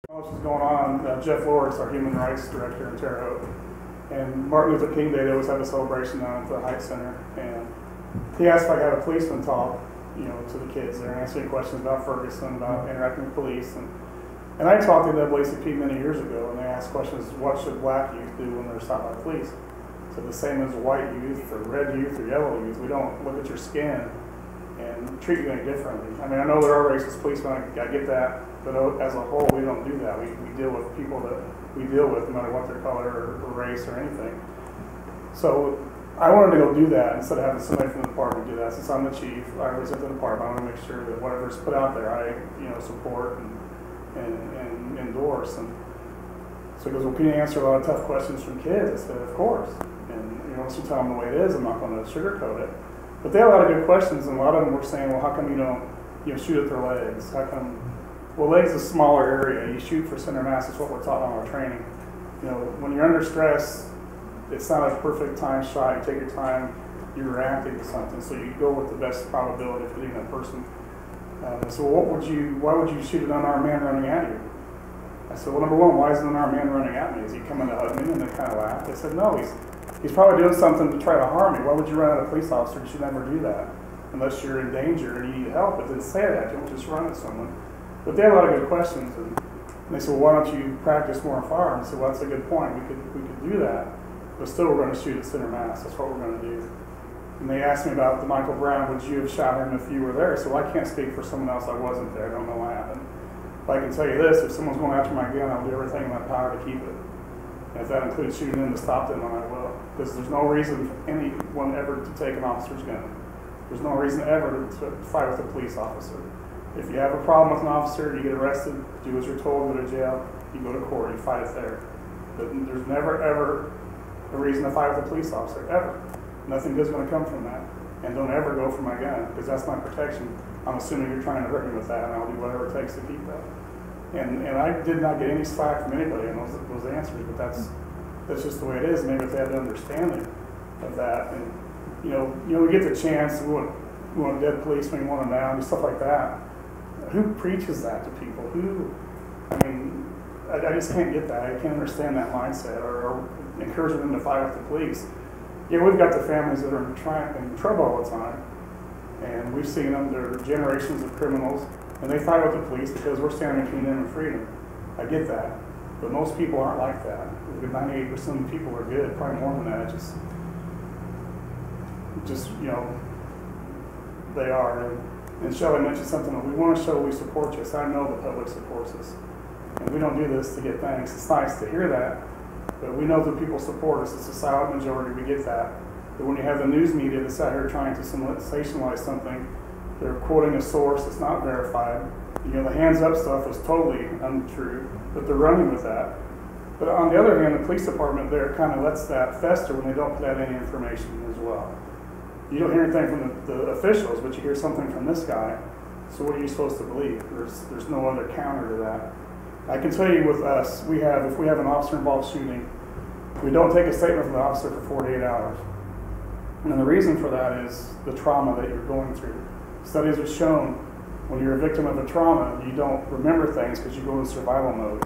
What's going on? Jeff Lawrence, our Human Rights Director in Terre Haute. And Martin Luther King Day, they always have a celebration down at the Heights Center. And he asked if I could have a policeman talk, to the kids there and answering questions about Ferguson, about interacting with police. And I talked to the NAACP many years ago, and they asked questions, what should black youth do when they're stopped by police? So the same as white youth or red youth or yellow youth, we don't look at your skin and treat you any differently. I mean, I know there are racist policemen, I get that, but as a whole, we don't do that. We deal with people that we deal with, no matter what their color or race or anything. So I wanted to go do that instead of having somebody from the department do that. Since I'm the chief, I represent the department, I want to make sure that whatever's put out there, I support and endorse. And so he goes, well, can you answer a lot of tough questions from kids? I said, of course. And once you tell them the way it is, I'm not going to sugarcoat it. But they had a lot of good questions, and a lot of them were saying, well, how come you don't shoot at their legs? How come? Well, legs is a smaller area. You shoot for center mass. It's what we're taught on our training. When you're under stress, it's not a perfect time shot. You take your time. You're reacting to something, so you go with the best probability of hitting that person. So why would you shoot an unarmed man running at you? I said, well, number one, why is an unarmed man running at me? Is he coming to hug me? And they kind of laughed. They said, no, he's probably doing something to try to harm me. Why would you run at a police officer? You should never do that unless you're in danger and you need help. But didn't say that. Don't just run at someone. But they had a lot of good questions, and they said, well, why don't you practice more on firearms? I said, well, that's a good point. We could do that, but still we're going to shoot at center mass. That's what we're going to do. And they asked me about the Michael Brown. Would you have shot him if you were there? So I can't speak for someone else. I wasn't there. I don't know what happened. But I can tell you this: if someone's going after my gun, I'll do everything in my power to keep it. And if that includes shooting them to stop them, then I will. Because there's no reason for anyone ever to take an officer's gun. There's no reason ever to fight with a police officer. If you have a problem with an officer, you get arrested, do as you're told, go to jail, you go to court, you fight it there. But there's never, ever a reason to fight with a police officer, ever. Nothing good's going to come from that. And don't ever go for my gun, because that's my protection. I'm assuming you're trying to hurt me with that, and I'll do whatever it takes to keep that. And I did not get any slack from anybody in those answers, but that's just the way it is. Maybe if they had an understanding of that. And, we get the chance, we want dead policemen, we want them down, and stuff like that. Who preaches that to people? I just can't get that. I can't understand that mindset or encouraging them to fight with the police. Yeah, we've got the families that are in trouble all the time, and we've seen them. They're generations of criminals, and they fight with the police because we're standing between them and freedom. I get that, but most people aren't like that. 98% of the people are good, probably more than that. Just they are. And Shelley mentioned something that we want to show we support you. So I know the public supports us. And we don't do this to get thanks. It's nice to hear that, but we know that people support us. It's a silent majority, we get that. But when you have the news media that's out here trying to sensationalize something, they're quoting a source that's not verified. The hands up stuff is totally untrue, but they're running with that. But on the other hand, the police department there kind of lets that fester when they don't put out any information as well. You don't hear anything from the officials, but you hear something from this guy. So what are you supposed to believe? There's no other counter to that. I can tell you with us, if we have an officer-involved shooting, we don't take a statement from the officer for 48 hours. And the reason for that is the trauma that you're going through. Studies have shown when you're a victim of a trauma, you don't remember things because you go into survival mode.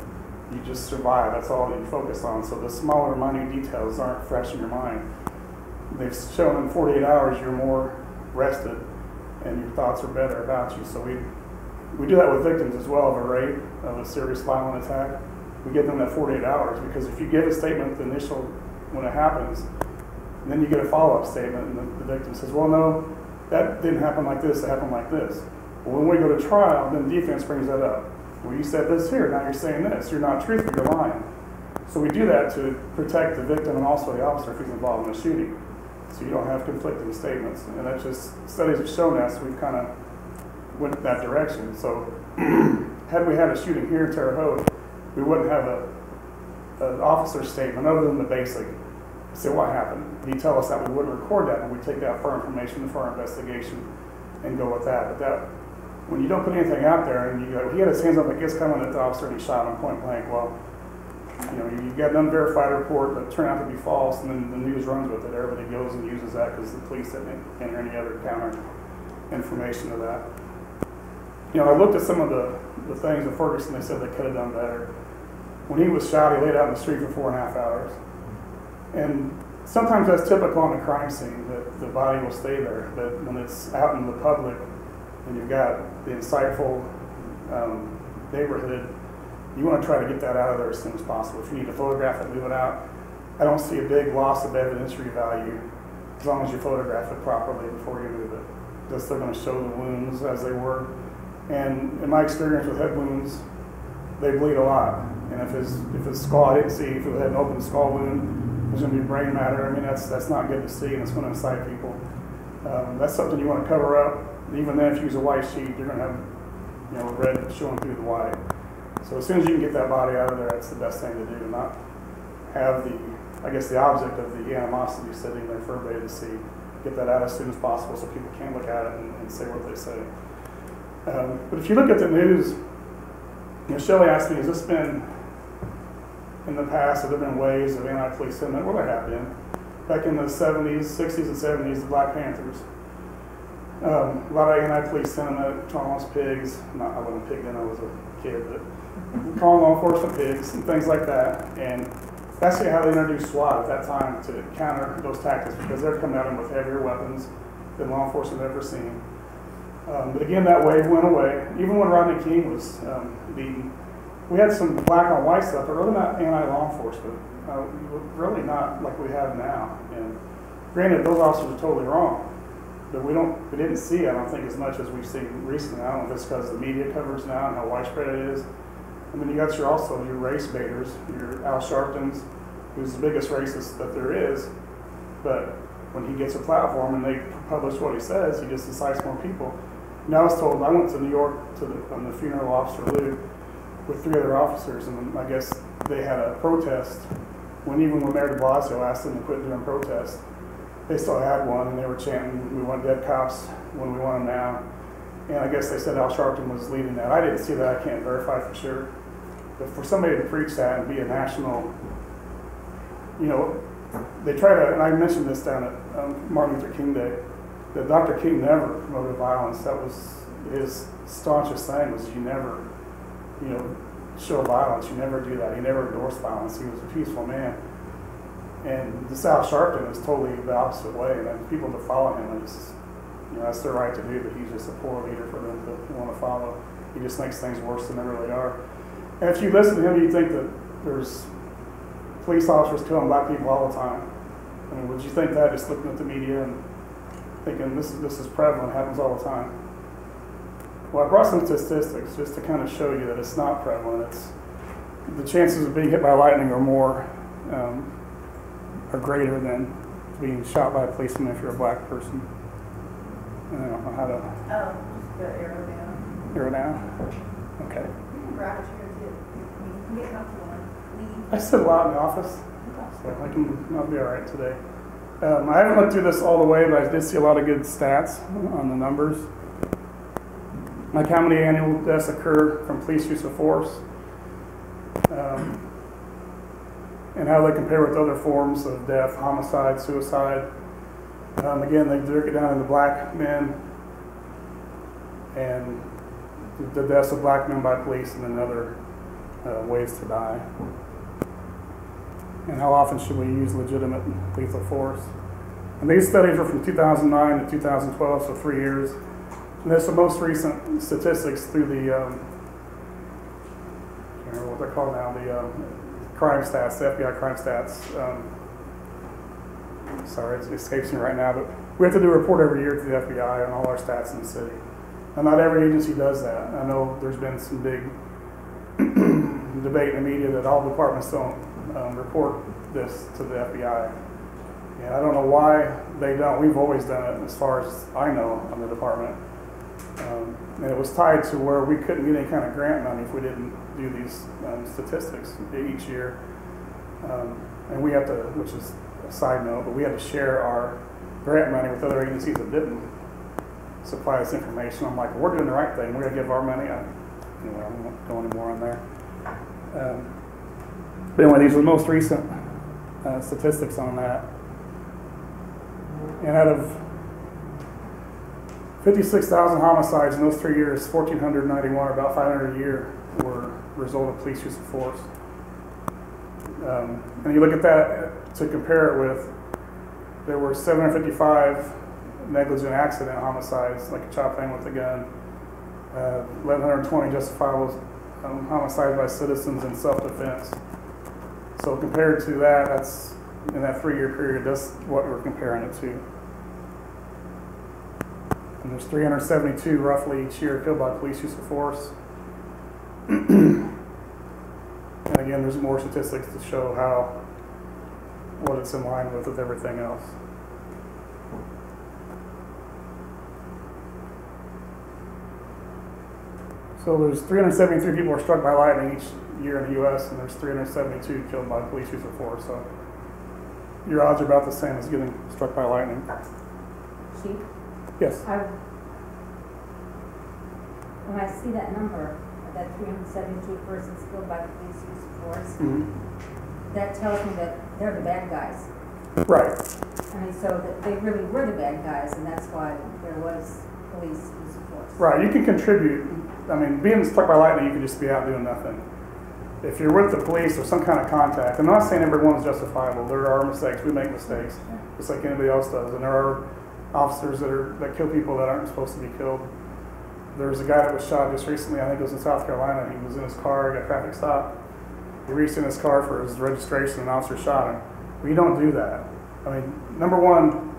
You just survive. That's all that you focus on. So the smaller, minute details aren't fresh in your mind. They've shown in 48 hours you're more rested and your thoughts are better about you. So we do that with victims as well of a rape, of a serious violent attack. We give them that 48 hours because if you give a statement the initial when it happens, and then you get a follow-up statement and the victim says, well, no, that didn't happen like this, it happened like this. Well, when we go to trial, then defense brings that up. Well, you said this here, now you're saying this. You're not truthful, you're lying. So we do that to protect the victim and also the officer if he's involved in a shooting. So you don't have conflicting statements. And that's just, studies have shown us, we've kind of went that direction. So had we had a shooting here in Terre Haute, we wouldn't have an officer's statement other than the basic. Say what happened. He'd tell us that we wouldn't record that, and we'd take that for information for our investigation and go with that. But that, when you don't put anything out there and you go, he had his hands up against coming at the officer and he shot him point blank, well, you got an unverified report that turned out to be false, and then the news runs with it. Everybody goes and uses that because the police didn't enter any other counter information to that. I looked at some of the things in Ferguson. They said they could have done better. When he was shot, he laid out in the street for 4.5 hours. And sometimes that's typical on a crime scene, that the body will stay there. But when it's out in the public and you've got the insightful neighborhood, you want to try to get that out of there as soon as possible. If you need to photograph it, move it out. I don't see a big loss of evidentiary value as long as you photograph it properly before you move it. Just they're going to show the wounds as they were. And in my experience with head wounds, they bleed a lot. And if his skull, I didn't see if it had an open skull wound, there's going to be brain matter. I mean, that's not good to see, and it's going to incite people. That's something you want to cover up. Even then, if you use a white sheet, you're going to have red showing through the white. So as soon as you can get that body out of there, that's the best thing to do. Not have the object of the animosity sitting there for everybody to see. Get that out as soon as possible so people can look at it and say what they say. But if you look at the news, Shelley asked me, has this been in the past, have there been waves of anti-police sentiment? Well, there have been. Back in the 70s, 60s and 70s, the Black Panthers. A lot of anti-police sentiment, calling us pigs. I wasn't a pig then, I was a kid, but calling law enforcement pigs and things like that. And that's how they introduced SWAT at that time to counter those tactics, because they're coming at them with heavier weapons than law enforcement had ever seen. But again, that wave went away. Even when Rodney King was beaten, we had some black on white stuff, but really not anti-law enforcement. Really not like we have now. And granted, those officers are totally wrong, but we didn't see, I don't think, as much as we've seen recently. I don't know if it's because the media covers now and how widespread it is. I mean, you got your race baiters, your Al Sharptons, who's the biggest racist that there is, but when he gets a platform and they publish what he says, he just incites more people. Now I was told, I went to New York on the funeral of Officer Lou with 3 other officers, and I guess they had a protest. When Mayor de Blasio asked them to quit doing protests, they still had one, and they were chanting, "We want dead cops when we want them now." And I guess they said Al Sharpton was leading that. I didn't see that. I can't verify for sure. But for somebody to preach that and be a national, they try to, and I mentioned this down at Martin Luther King Day, that Dr. King never promoted violence. That was his staunchest thing, was you never, show violence. You never do that. He never endorsed violence. He was a peaceful man. And this Al Sharpton is totally the opposite way. And people that follow him, that's their right to do, but he's just a poor leader for them to want to follow. He just makes things worse than they really are. And if you listen to him, you think that there's police officers killing black people all the time. I mean, would you think that, just looking at the media and thinking this is prevalent, happens all the time? Well, I brought some statistics just to kind of show you that it's not prevalent. It's the chances of being hit by lightning are greater than being shot by a policeman if you're a black person. I don't know how to. Oh, just the arrow down. Arrow down? Okay. You can grab a chair too. You can get comfortable and leave. I sit a lot in the office, so I'll be all right today. I haven't looked through this all the way, but I did see a lot of good stats on the numbers. Like how many annual deaths occur from police use of force, and how they compare with other forms of death, homicide, suicide. Again, they break it down into black men and the deaths of black men by police, and then other ways to die. And how often should we use legitimate lethal force? And these studies were from 2009 to 2012, so 3 years. And there's the most recent statistics through the, I can't remember what they're called now, the crime stats, the FBI crime stats. Sorry, it escapes me right now, but we have to do a report every year to the FBI on all our stats in the city. And not every agency does that. I know there's been some big debate in the media that all departments don't report this to the FBI. And I don't know why they don't. We've always done it, as far as I know, on the department. And it was tied to where we couldn't get any kind of grant money if we didn't do these statistics each year. And we have to, which is a side note, but we had to share our grant money with other agencies that didn't supply us information. I'm like, we're doing the right thing. We're going to give our money. Anyway, I won't go any more on there. But anyway, these are the most recent statistics on that. And out of 56,000 homicides in those 3 years, 1,491, or about 500 a year, were a result of police use of force. And you look at that to compare it with, there were 755 negligent accident homicides, like a chopping with a gun, 1,120 justifiable homicides by citizens in self-defense. So compared to that, that's in that 3 year period, that's what we're comparing it to. And there's 372 roughly each year killed by police use of force. And again, there's more statistics to show what it's in line with everything else. So there's 373 people are struck by lightning each year in the U.S., and there's 372 killed by police use of force. So your odds are about the same as getting struck by lightning. Chief? Yes. When I see that number, that 372 persons killed by police use of force, that tells me that they're the bad guys. Right. I mean, so that they really were the bad guys, and that's why there was police use of force. Right. You can contribute. I mean, being struck by lightning, you can just be out doing nothing. If you're with the police or some kind of contact, I'm not saying everyone's justifiable. There are mistakes. We make mistakes, just like anybody else does. And there are officers that kill people that aren't supposed to be killed. There's a guy that was shot just recently. I think it was in South Carolina. He was in his car, got traffic stop. He reached in his car for his registration, and an officer shot him. We don't do that. I mean, number one,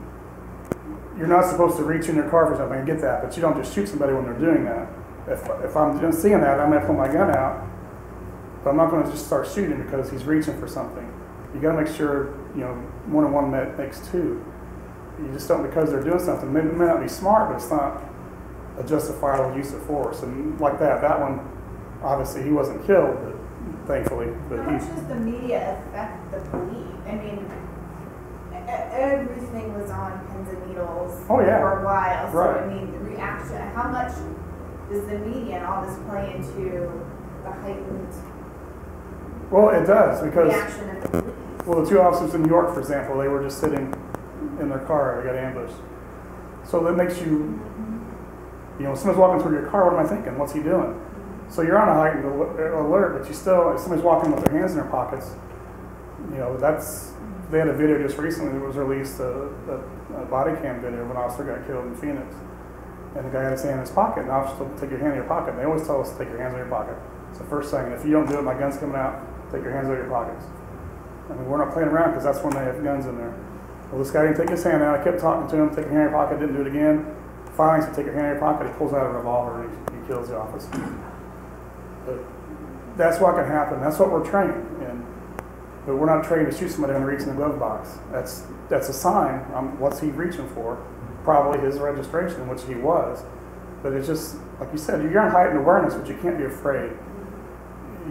you're not supposed to reach in your car for something. I get that, but you don't just shoot somebody when they're doing that. If I'm just seeing that, I'm gonna pull my gun out, but I'm not gonna just start shooting because he's reaching for something. You gotta make sure, 1 and 1 makes 2. You just don't, because they're doing something. It may not be smart, but it's not a justifiable use of force. And like that one, obviously he wasn't killed, but thankfully. But how much does the media affect the police? I mean, everything was on pins and needles for a while. So right. I mean, the reaction. How much does the media and all this play into the heightened Well, it does, because reaction of the police? Well, the 2 officers in New York, for example, they were just sitting in their car. They got ambushed. So that makes you, someone's walking through your car. What am I thinking? What's he doing? So you're on a heightened alert, but you still, if somebody's walking with their hands in their pockets, they had a video just recently that was released, a body cam video of an officer got killed in Phoenix. And the guy had his hand in his pocket, and the officer told him, take your hand in your pocket. And they always tell us to take your hands in your pocket. It's the first thing. And if you don't do it, my gun's coming out, take your hands out of your pockets. I mean, we're not playing around because that's when they have guns in there. Well, this guy didn't take his hand out. I kept talking to him, take your hand in your pocket, didn't do it again. Finally, he said, take your hand in your pocket. He pulls out a revolver and he kills the officer. But that's what can happen. That's what we're trained in. But we're not trained to shoot somebody when they're reaching the glove box. That's a sign. What's he reaching for? Probably his registration, which he was. But it's just, like you said, you're on heightened awareness, but you can't be afraid.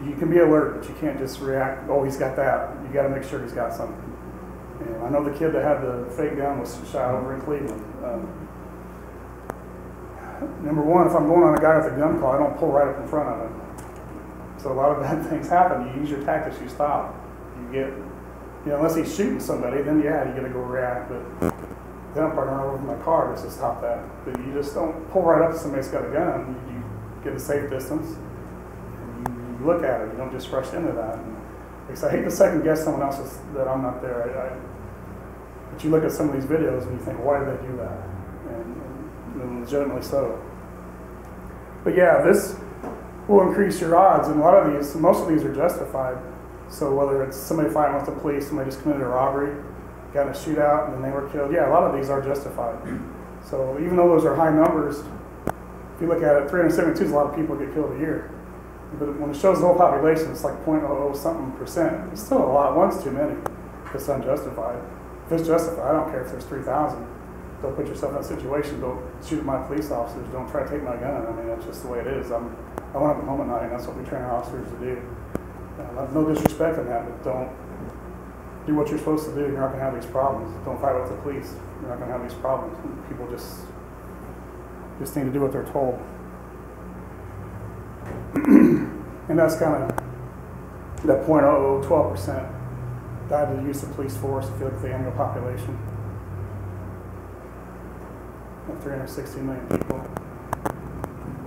You can be alert, but you can't just react, oh, he's got that. You got to make sure he's got something. And I know the kid that had the fake gun was shot over in Cleveland. Number one, if I'm going on a guy with a gun call, I don't pull right up in front of him. So a lot of bad things happen. You use your tactics, you stop. You get, unless he's shooting somebody, then yeah, you got to go react. But then I'm running over my car just to stop that. But you just don't pull right up to somebody that's got a gun. You get a safe distance, and you look at it. You don't just rush into that. And because I hate to second guess someone else's that I'm not there. But you look at some of these videos and you think, why did they do that? And legitimately so. But yeah, this will increase your odds, and most of these are justified. So whether it's somebody fighting with the police, somebody just committed a robbery, got in a shootout, and then they were killed, yeah, a lot of these are justified. So even though those are high numbers, if you look at it, 372 is a lot of people get killed a year. But when it shows the whole population, it's like 0.00 something percent. It's still a lot. One's too many. It's unjustified. If it's justified, I don't care if there's 3,000. Don't put yourself in that situation. Don't shoot at my police officers. Don't try to take my gun. I mean, that's just the way it is. I want to come home at night, and that's what we train our officers to do. No disrespect in that, but don't do what you're supposed to do. You're not going to have these problems. Don't fight with the police. You're not going to have these problems. People just need to do what they're told. And that's kind of that 0.0012% died to the use of police force if you look at the annual population. 360 million people.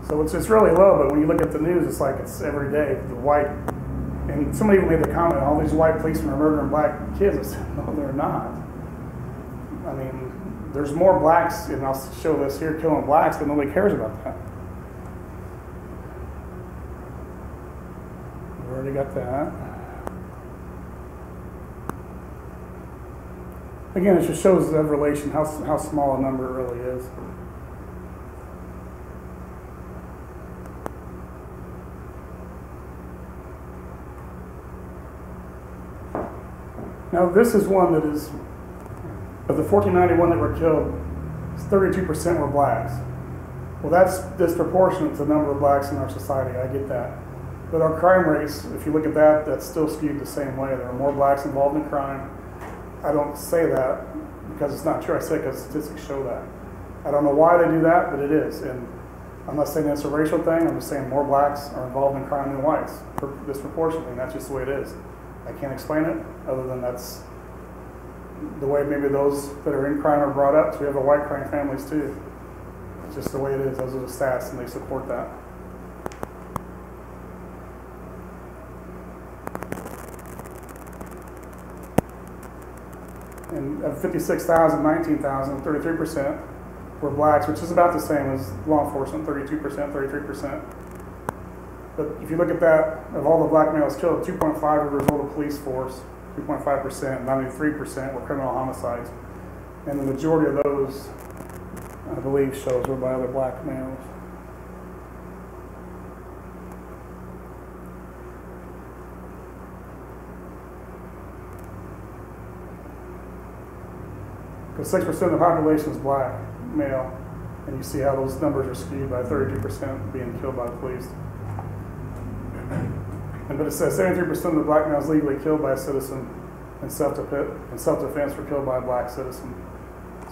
So it's really low, but when you look at the news, it's like it's every day. The white, and somebody even made the comment, all these white policemen are murdering black kids. I said, no, they're not. I mean, there's more blacks, and I'll show this here, killing blacks, but nobody cares about that. We already got that. Again, it just shows the relation, how small a number it really is. Now, this is one that is, of the 1,491 that were killed, 32% were blacks. Well, that's disproportionate to the number of blacks in our society, I get that. But our crime rates, if you look at that, that's still skewed the same way. There are more blacks involved in crime. I don't say that because it's not true. I say it because statistics show that. I don't know why they do that, but it is. And I'm not saying that's a racial thing. I'm just saying more blacks are involved in crime than whites, disproportionately, and that's just the way it is. I can't explain it, other than that's the way maybe those that are in crime are brought up. So we have the white crime families too. It's just the way it is. Those are the stats, and they support that. And of 56,000, 19,000, 33% were blacks, which is about the same as law enforcement, 32%, 33%. But if you look at that, of all the black males killed, 2.5 were the result of police force, 2.5%, 93% were criminal homicides. And the majority of those, I believe, shows were by other black males. Because 6% of the population is black, male, and you see how those numbers are skewed by 32% being killed by the police. But it says 73% of the black males legally killed by a citizen in self-defense were killed by a black citizen.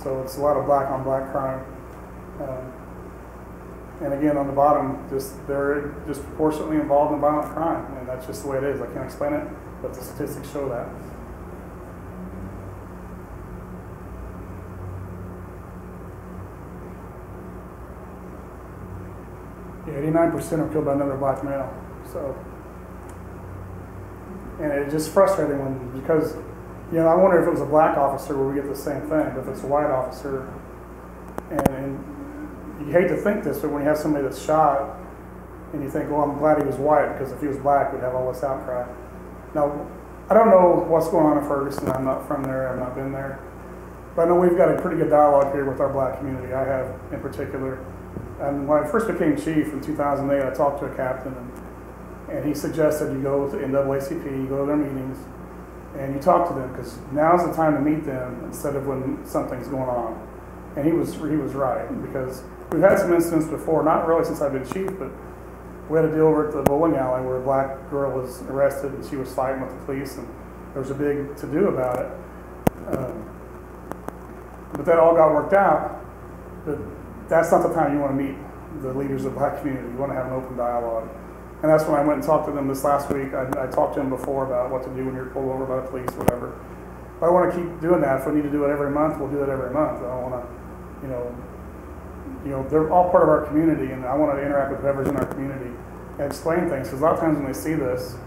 So it's a lot of black on black crime. And again, on the bottom, they're disproportionately involved in violent crime, and that's just the way it is. I can't explain it, but the statistics show that. Yeah, 89% are killed by another black male. So, and it's just frustrating because, you know, I wonder if it was a black officer where we get the same thing, but if it's a white officer, and you hate to think this, but when you have somebody that's shot, and you think, well, I'm glad he was white, because if he was black, we'd have all this outcry. Now, I don't know what's going on in Ferguson. I'm not from there. I've not been there. But I know we've got a pretty good dialogue here with our black community. I have, in particular. And when I first became chief in 2008, I talked to a captain, and he suggested you go to NAACP, you go to their meetings, and you talk to them, because now's the time to meet them instead of when something's going on. And he was right, because we've had some incidents before, not really since I've been chief, but we had a deal over at the bowling alley where a black girl was arrested, and she was fighting with the police, and there was a big to-do about it. But that all got worked out. But that's not the time you want to meet the leaders of the black community. You want to have an open dialogue. And that's when I went and talked to them this last week. I talked to them before about what to do when you're pulled over by the police, whatever. But I want to keep doing that. If we need to do it every month, we'll do it every month. I don't want to, you know, they're all part of our community, and I want to interact with whoever's in our community and explain things. Because a lot of times when they see this,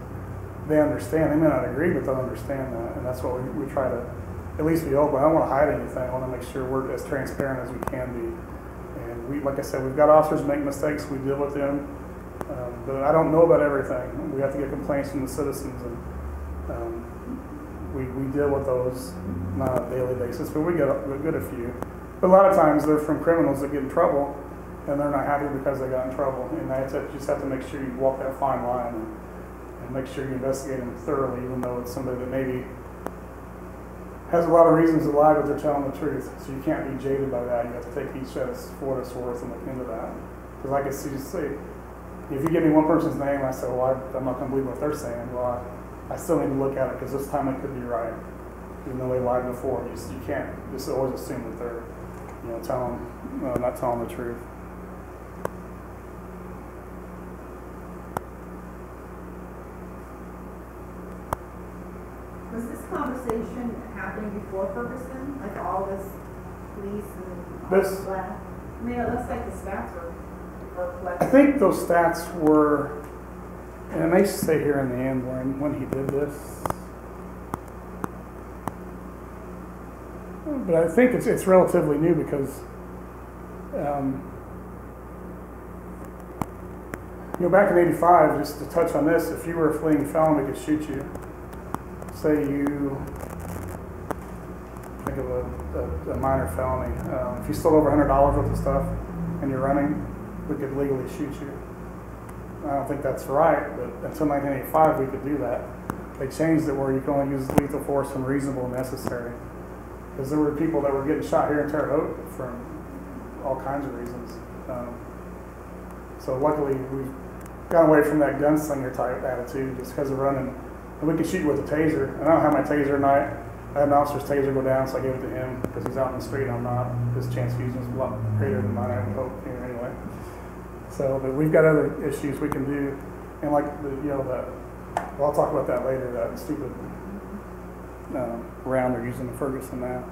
they understand. They may not agree, but they'll understand that. And that's what we try to at least be open. I don't want to hide anything. I want to make sure we're as transparent as we can be. And like I said, we've got officers make mistakes. We deal with them. But I don't know about everything. We have to get complaints from the citizens, and we deal with those not on a daily basis, but we get a few. But a lot of times they're from criminals that get in trouble, and they're not happy because they got in trouble. And you just have to make sure you walk that fine line and make sure you investigate them thoroughly, even though it's somebody that maybe has a lot of reasons to lie, but they're telling the truth. So you can't be jaded by that. You have to take each for what it's worth and look into that. Because I can see, if you give me one person's name, I say, well, I'm not going to believe what they're saying. Well, I still need to look at it, because this time it could be right. Even though they lied before, you can't just always assume that they're, not telling the truth. Was this conversation happening before Ferguson? Like all this police and all this black? I mean, it looks like the stats were I collected. think those stats were, and it may say here in the end when he did this, but I think it's relatively new because back in '85, just to touch on this, if you were a fleeing felon, we could shoot you. Say you think of a minor felony. If you stole over $100 worth of stuff and you're running, we could legally shoot you. I don't think that's right, but until 1985, we could do that. They changed it where you can only use lethal force when reasonable and necessary. Because there were people that were getting shot here in Terre Haute for all kinds of reasons. So luckily, we've got away from that gunslinger type attitude just because of running. And we could shoot you with a taser. And I don't have my taser tonight. I had an officer's taser go down, so I gave it to him because he's out in the street. I'm not. His chance of using is a lot greater than mine, I would hope, anyway. So, but we've got other issues we can do. And like, well, I'll talk about that later, that stupid round they're using in Ferguson now.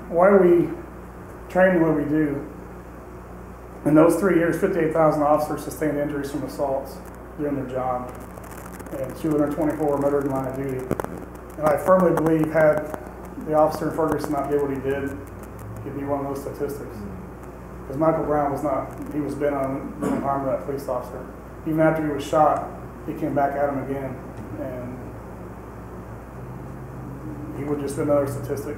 Why are we training what we do? In those 3 years, 58,000 officers sustained injuries from assaults doing their job, and 224 were murdered in line of duty. And I firmly believe had the officer in Ferguson not did what he did, he'd be one of those statistics. Because Michael Brown was not, he was bent on doing harm to that police officer. Even after he was shot, he came back at him again, and he would just be another statistic,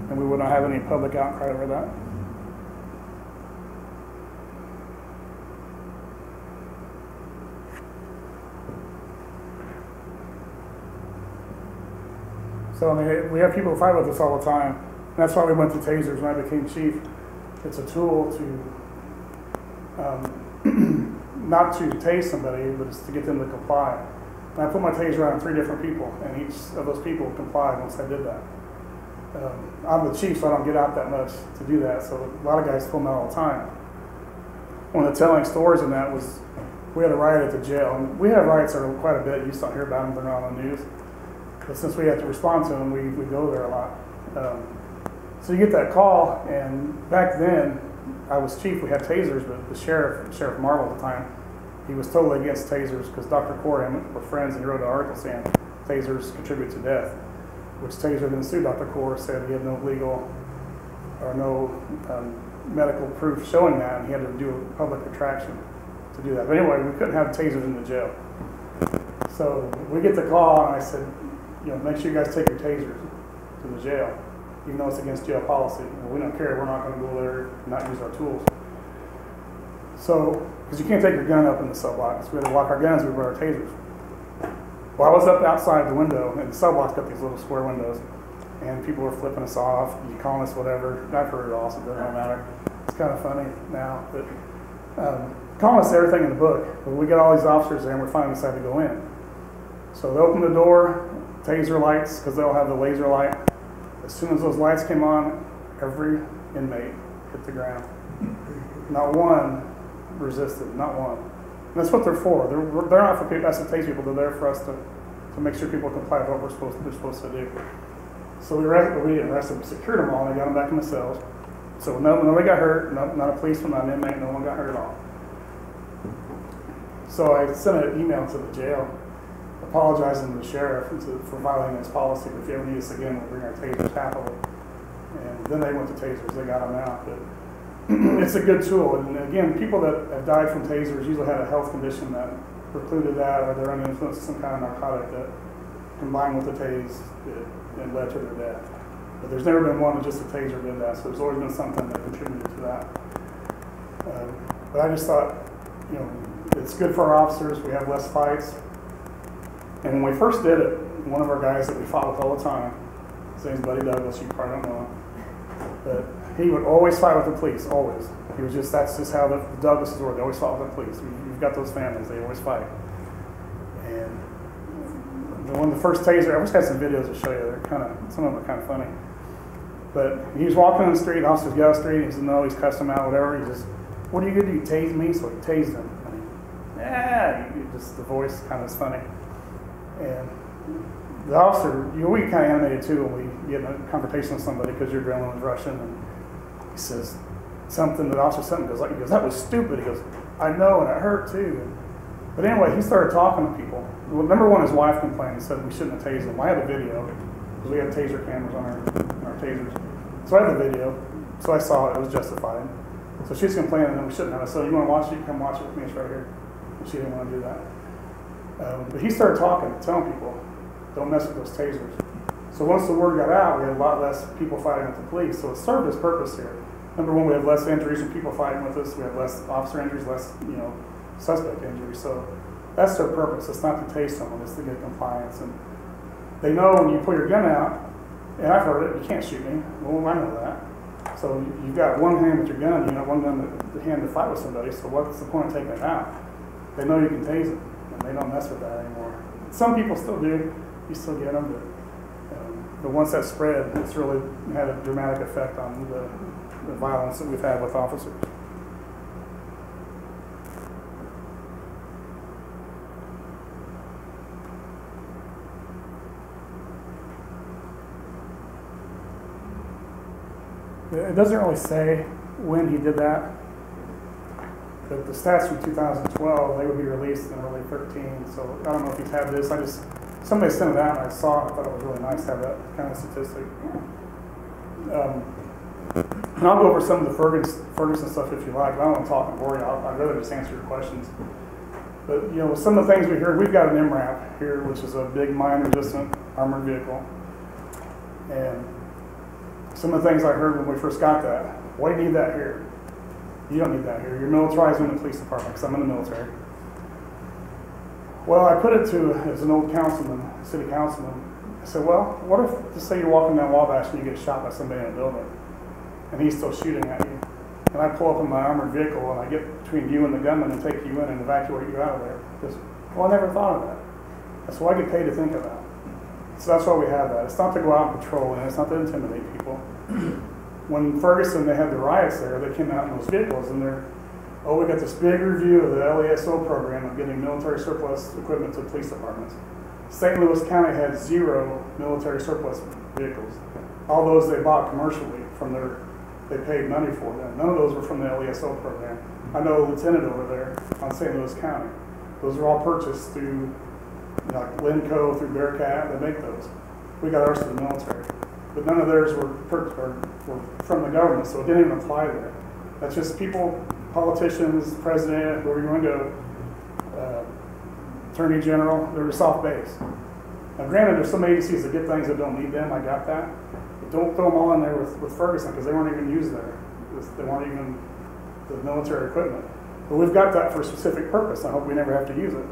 and we would not have any public outcry over that. So I mean, we have people who fight with us all the time. And that's why we went to tasers when I became chief. It's a tool to not to tase somebody, but it's to get them to comply. And I put my taser on 3 different people, and each of those people complied once I did that. I'm the chief, so I don't get out that much to do that. So a lot of guys film that all the time. One of the telling stories in that was we had a riot at the jail, and we have riots there quite a bit. You just don't hear about them; they're not on the news. But since we have to respond to them, we go there a lot. So you get that call, and back then, I was chief, we had tasers, but the Sheriff Marvel at the time, he was totally against tasers because Dr. Corham were friends, and he wrote an article saying tasers contribute to death, which Taser then sued Dr. Corr, said he had no legal or no medical proof showing that, and he had to do a public retraction to do that. But anyway, we couldn't have tasers in the jail. So we get the call, and I said, make sure you guys take your tasers to the jail, even though it's against jail policy. Well, we don't care. We're not going to go there and not use our tools. So, because you can't take your gun up in the cell blocks. We had to lock our guns, we brought our tasers. Well, I was up outside the window, and the cell block's got these little square windows, and people were flipping us off, you calling us whatever. I've heard it all, so it doesn't matter. It's kind of funny now, but calling us everything in the book. But we got all these officers there, and we finally decided to go in. So they opened the door, taser lights, because they'll have the laser light. As soon as those lights came on, every inmate hit the ground. Not one resisted, not one. And that's what they're for. They're not for us to tase people. They're there for us to make sure people comply with what they're supposed to do. So we didn't arrest them, secured them all, and they got them back in the cells. So nobody got hurt, not a policeman, not an inmate, no one got hurt at all. So I sent an email to the jail apologizing to the sheriff for violating his policy. But if you ever need us again, we'll bring our tasers happily. And then they went to tasers. They got them out. But it's a good tool. And again, people that have died from tasers usually had a health condition that precluded that, or they're under the influence of some kind of narcotic that combined with the tase and led to their death. But there's never been one that just a taser did that. So there's always been something that contributed to that. But I just thought, it's good for our officers. We have less fights. And when we first did it, one of our guys that we fought with all the time, his name's Buddy Douglas, you probably don't know him, but he would always fight with the police, always. That's just how the Douglases were. They always fought with the police. You've got those families, they always fight. And one of the first taser, I wish I had some videos to show you. Some of them are kind of funny. But he was walking on the street, officers get out the street, and he said, no, he's cussed him out, whatever. He says, what are you going to do, tase me? So he tased him. The voice kind of is funny. And the officer, we kind of animated too when we get in a confrontation with somebody because your adrenaline's rushing. And he says something, the officer something goes like, he goes, that was stupid. He goes, I know, and it hurt too. But anyway, he started talking to people. Well, number one, his wife complained and said we shouldn't have tased him. I had the video, because we had taser cameras on our tasers. So I had the video, so I saw it, it was justified. So she's complaining and we shouldn't have. So you want to watch it, you come watch it with me, it's right here. And she didn't want to do that. But he started talking, telling people, don't mess with those tasers. So once the word got out, we had a lot less people fighting with the police. So it served its purpose here. Number one, we had less injuries from people fighting with us. We had less officer injuries, less, suspect injuries. So that's their purpose. It's not to tase someone, it's to get compliance. And they know when you pull your gun out, and I've heard it, you can't shoot me. Well, I know that. So you've got one hand with your gun, one hand to fight with somebody. So what's the point of taking it out? They know you can tase them, and they don't mess with that anymore. Some people still do. You still get them, but once that spread, it's really had a dramatic effect on the violence that we've had with officers. It doesn't really say when he did that, but the stats from 2012, they would be released in early 13, so I don't know if he's had this. Somebody sent it out and I saw it. I thought it was really nice to have that kind of statistic. And I'll go over some of the Ferguson stuff if you like. I don't want to talk and bore you. I'd rather just answer your questions. But some of the things we heard, we've got an MRAP here, which is a big mine-resistant armored vehicle. And some of the things I heard when we first got that, why do you need that here? You don't need that here. You're militarized in the police department, because I'm in the military. Well, I put it to, as an old councilman, city councilman, I said, well, what if, just say you're walking down Wabash and you get shot by somebody in a building, and he's still shooting at you, and I pull up in my armored vehicle and I get between you and the gunman and take you in and evacuate you out of there. Because, well, I never thought of that. That's what I get paid to think of that. So that's why we have that. It's not to go out and patrol, and it's not to intimidate people. When Ferguson, they had the riots there, they came out in those vehicles, and we got this big review of the LESO program of getting military surplus equipment to police departments. St. Louis County had 0 military surplus vehicles. All those they bought commercially they paid money for them. None of those were from the LESO program. I know a lieutenant over there on St. Louis County. Those were all purchased through like Linco, through Bearcat, they make those. We got ours through the military. But none of theirs were from the government, so it didn't even apply there. That's just people, politicians, president, where we want to go, attorney general, they're just off base. Now granted, there's some agencies that get things that don't need them, I got that. But don't throw them all in there with Ferguson, because they weren't even used there. They weren't even the military equipment. But we've got that for a specific purpose. I hope we never have to use it.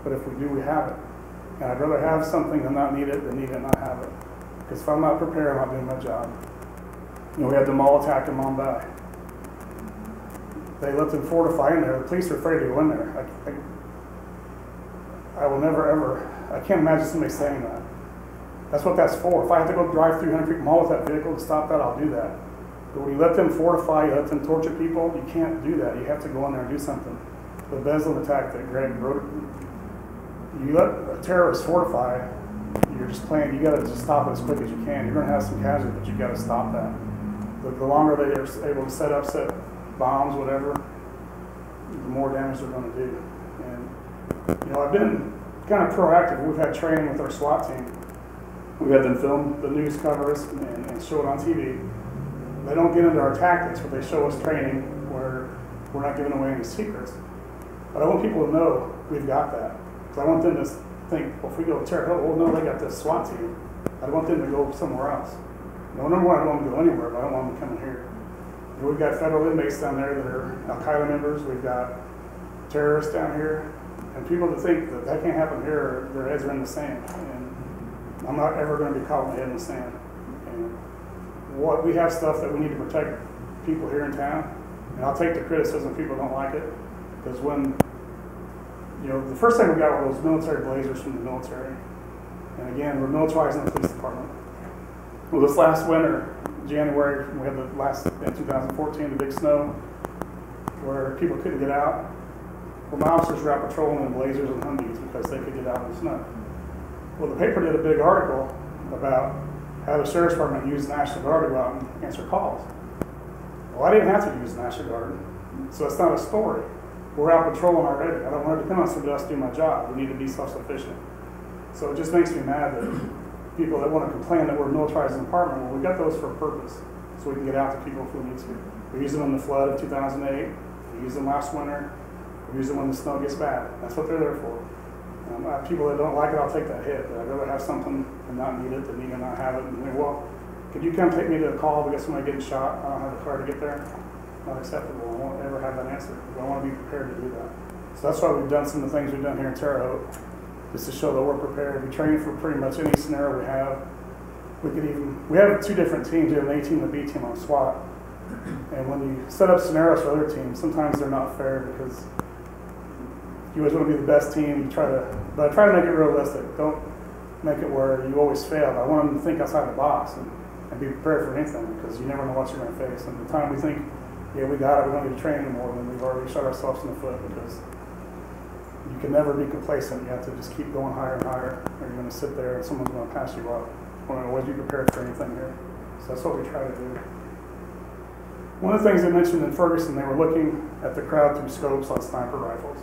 But if we do, we have it. And I'd rather have something than not need it than need it and not have it. Because if I'm not prepared, I'm not doing my job. We had the mall attack in Mumbai. They let them fortify in there. The police are afraid to go in there. I will never ever, I can't imagine somebody saying that. That's what that's for. If I have to go drive 300 feet mall with that vehicle to stop that, I'll do that. But when you let them fortify, you let them torture people, you can't do that. You have to go in there and do something. The Beslin attack that Greg wrote, you let a terrorist fortify, you're just playing, you got to just stop it as quick as you can. You're going to have some casualties, but you got to stop that. The longer they are able to set bombs, whatever, the more damage they're going to do. And I've been kind of proactive. We've had training with our SWAT team. We've had them film the news covers and show it on TV. They don't get into our tactics, but they show us training where we're not giving away any secrets. But I want people to know we've got that. Because I want them to think, well, if we go to Terre Haute, well, no, they got this SWAT team. I want them to go somewhere else. Number one, I don't want them to go anywhere, but I don't want them coming here. And we've got federal inmates down there that are Al-Qaeda members. We've got terrorists down here. And people that think that can't happen here, their heads are in the sand. And I'm not ever going to be caught with my head in the sand. And we have stuff that we need to protect people here in town. And I'll take the criticism if people don't like it. Because when, the first thing we got were those military blazers from the military. And again, we're militarizing the police department. Well, this last winter, January, we had in 2014, the big snow, where people couldn't get out. Well, my officers were out patrolling in blazers and Humvees because they could get out in the snow. Well, the paper did a big article about how the sheriff's department used the National Guard to go out and answer calls. Well, I didn't have to use National Guard, so it's not a story. We're out patrolling already. I don't want to depend on somebody else to do my job. We need to be self-sufficient. So it just makes me mad that people that want to complain that we're militarizing the department, well, we got those for a purpose, so we can get out to people if we need to. We used them in the flood of 2008. We used them last winter. We use them when the snow gets bad. That's what they're there for. I have people that don't like it, I'll take that hit. But I'd rather have something and not need it than need to not have it. And they, well, could you come take me to a call? We got somebody getting shot. I don't have a car to get there. Not acceptable. I won't ever have that answer. I want to be prepared to do that. So that's why we've done some of the things we've done here in Terre Haute, just to show that we're prepared. We train for pretty much any scenario we have. We have two different teams. We have an A team and a B team on SWAT. And when you set up scenarios for other teams, sometimes they're not fair because you always want to be the best team. But I try to make it realistic. Don't make it where you always fail. I want them to think outside the box and be prepared for anything because you never know what you're going to face. And the time we think, yeah, we got it, we don't need to train anymore, then we've already shot ourselves in the foot because you can never be complacent. You have to just keep going higher and higher, or you're going to sit there and someone's going to pass you up. You want to always be prepared for anything here. So that's what we try to do. One of the things they mentioned in Ferguson, they were looking at the crowd through scopes on sniper rifles.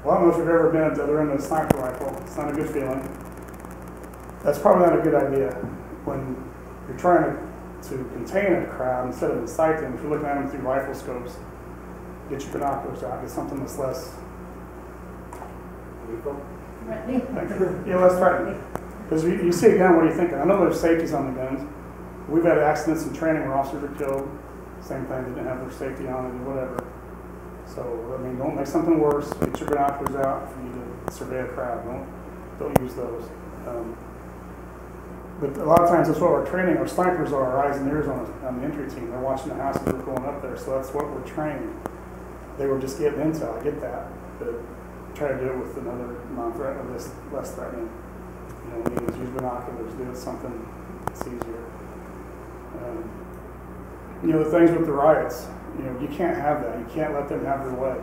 Well, I don't know if you've ever been at the other end of a sniper rifle. It's not a good feeling. That's probably not a good idea. When you're trying to contain a crowd instead of incite them, if you're looking at them through rifle scopes, get your binoculars out, get something that's less lethal. Yeah, less threatening. Because you see a gun, what are you thinking? I know there's safeties on the guns. We've had accidents in training where officers are killed. Same thing, they didn't have their safety on it or whatever. So, I mean, don't make something worse. Get your binoculars out if you need to survey a crowd. Don't use those. But a lot of times that's what we're training. Our snipers are our eyes and ears on the entry team. They're watching the houses we're going up there, so that's what we're training. They were just getting intel, I get that. But try to do it with another non-threatening, less threatening. You know, we need to use binoculars, do it something that's easier. You know, the things with the riots, you know, you can't have that. You can't let them have their way.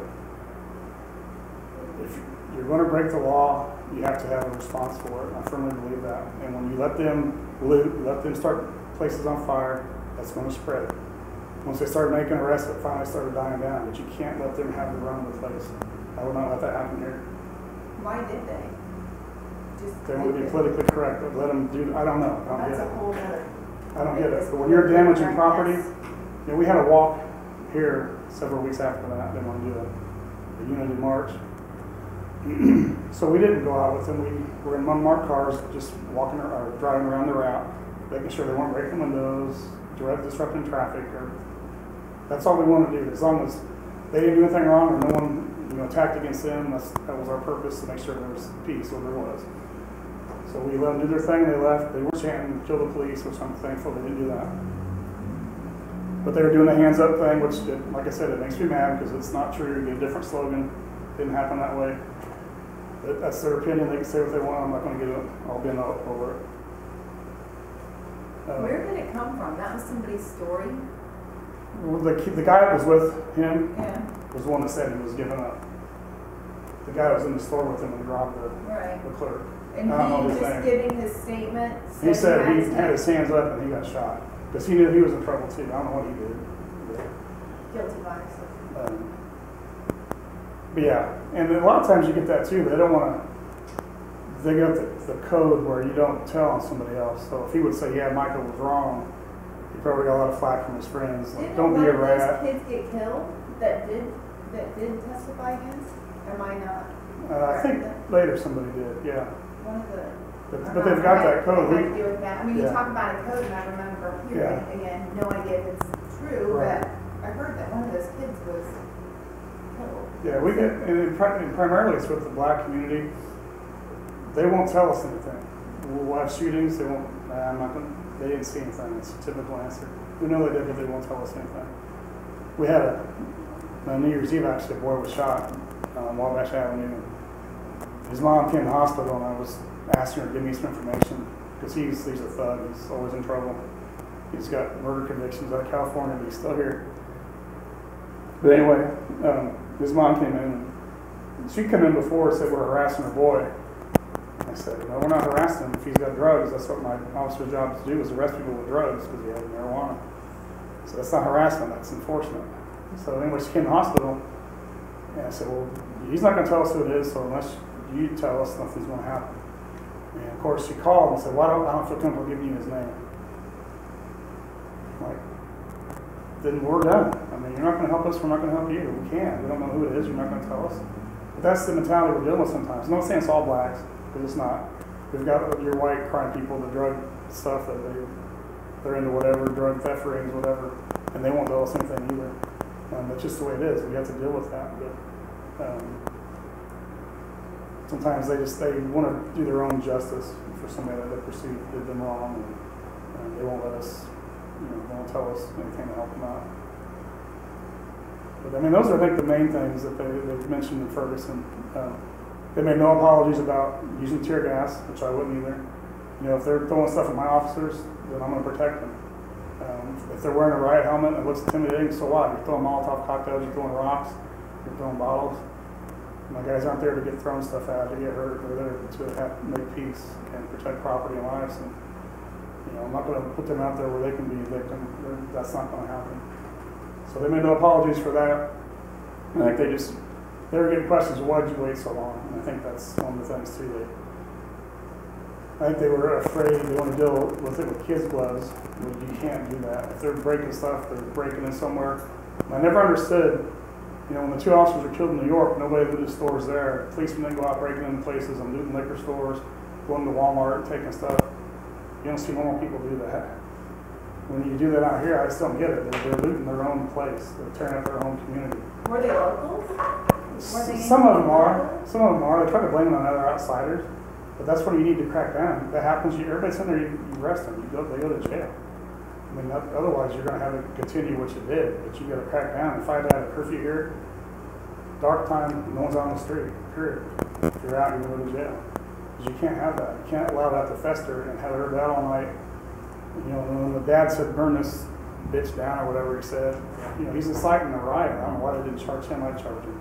If you're going to break the law, you have to have a response for it. I firmly believe that. And when you let them loot, let them start places on fire, that's going to spread. Once they start making arrests, it finally started dying down. But you can't let them have the run of the place. I will not let that happen here. Why did they? They want to be politically correct, but let them do. I don't know. I don't That's get a it. whole other. I don't get it. But when you're damaging property, you know, we had a walk here several weeks after that. They want to do a unity march. So we didn't go out with them. We were in unmarked cars, just walking or driving around the route, making sure they weren't breaking windows, disrupting traffic. Or that's all we want to do. As long as they didn't do anything wrong or no one, you know, attacked against them, that was our purpose, to make sure there was peace where there was. So we let them do their thing. They left. They were chanting, "Kill the police," which I'm thankful they didn't do that. But they were doing the hands up thing, which, like I said, it makes me mad because it's not true. You get a different slogan. Didn't happen that way. But that's their opinion. They can say what they want. I'm not going to get it. I'll bend over it. Where did it come from? That was somebody's story? Well, the guy that was with him Yeah. was the one that said he was giving up. The guy was in the store with him and robbed Right. the clerk. And I don't know he his just name. giving his statement. He said he had his hands up and he got shot because he knew he was in trouble too. I don't know what he did. Guilty by himself. But yeah, and a lot of times you get that too. They don't want to. They got the code where you don't tell on somebody else. So if he would say, "Yeah, Michael was wrong," he probably got a lot of flack from his friends. Like, Didn't don't one be a of rat. those kids get killed that did testify against? Am I not? I think later somebody did. Yeah, One of the. but they've got that code. What to do with that? I mean, you Yeah. talk about a code, and I remember hearing again. No idea if it's true, Right. but I heard that one of those kids was killed. Yeah, we get, and primarily it's with the black community. They won't tell us anything. We'll have shootings. They won't. I'm not going. They didn't see anything. It's a typical answer. We know they did, but they won't tell us anything. We had a New Year's Eve actually. A boy was shot on Wabash Avenue. His mom came to the hospital, and I was asking her to give me some information because he's a thug. He's always in trouble. He's got murder convictions out of California, but he's still here. But anyway, his mom came in. And she came in before and said we're harassing her boy. I said, no, we're not harassing him. If he's got drugs, that's what my officer's job is to do, is arrest people with drugs because he has marijuana. So that's not harassment, that's enforcement. So anyway, she came to the hospital, and I said, well, he's not going to tell us who it is, so unless you tell us, nothing's going to happen. And of course, she called and said, well, I don't feel comfortable giving you his name. I'm like, then we're done. I mean, you're not going to help us, we're not going to help you. We can't. We don't know who it is, you're not going to tell us. But that's the mentality we're dealing with sometimes. I'm not saying it's all blacks, because it's not. We've got your white crime people, the drug stuff that they're into whatever, drug theft rings, whatever, and they won't tell us anything either. That's just the way it is. We have to deal with that. But sometimes they want to do their own justice for somebody that they perceive did them wrong, and they won't let us, they won't tell us anything to help them out. But I mean, those are, I think, the main things that they've mentioned in Ferguson. They made no apologies about using tear gas, which I wouldn't either. If they're throwing stuff at my officers, then I'm going to protect them. If they're wearing a riot helmet and it looks intimidating, so what? You're throwing Molotov cocktails, you're throwing rocks, you're throwing bottles. My guys aren't there to get thrown stuff at, to get hurt. They're there to make peace and protect property and lives. And I'm not going to put them out there where they can be a victim. That's not going to happen. So they made no apologies for that. I think they were getting questions, why did you wait so long? And I think that's one of the things too. I think they were afraid they want to deal with it with kids' gloves. You can't do that. If they're breaking stuff, they're breaking in somewhere. And I never understood, when the 2 officers were killed in New York, nobody looted stores there. Policemen didn't go out breaking into places and looting liquor stores, going to Walmart and taking stuff. You don't see normal people do that. When you do that out here, I just don't get it. They're looting their own place. They're tearing up their own community. Were they locals? Some of them are. Some of them are. They try to blame it on other outsiders. But that's where you need to crack down. If that happens, everybody's in there, you arrest them. They go to jail. I mean, otherwise you're going to have it continue what you did. But you got to crack down. If I had a curfew here, dark time, no one's on the street, period. If you're out, you're going to go to jail. Because you can't have that. You can't allow that to fester and have it heard that all night. When the dad said, burn this bitch down or whatever he said, he's inciting a riot. I don't know why they didn't charge him. I'd charge him.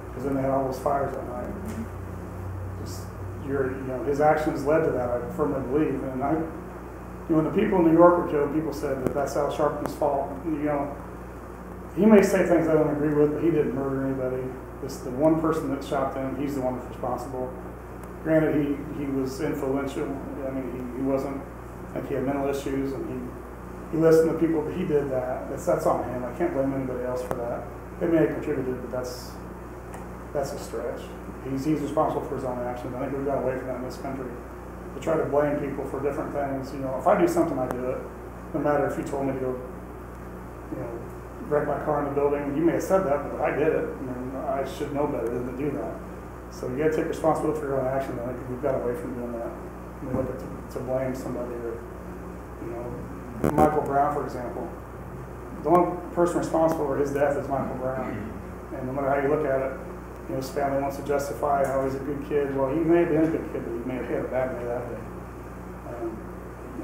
Because then they had all those fires that night. His actions led to that, I firmly believe. And when the people in New York were killed, people said that that's Al Sharpton's fault. He may say things I don't agree with, but he didn't murder anybody. The one person that shot them, he's the one that's responsible. Granted, he was influential. I mean, he wasn't, like he had mental issues, and he listened to people, but he did that. That's on him. I can't blame anybody else for that. They may have contributed, but that's a stretch. He's responsible for his own actions. I think we've got away from that in this country. To try to blame people for different things. If I do something, I do it. No matter if you told me to go, wreck my car in the building. You may have said that, but I did it. I should know better than to do that. So you got to take responsibility for your own actions. I think we've got away from doing that. We look at to blame somebody or, Michael Brown, for example. The only person responsible for his death is Michael Brown. And no matter how you look at it, his family wants to justify how he's a good kid. Well, he may have been a good kid, but he may have had a bad day that day.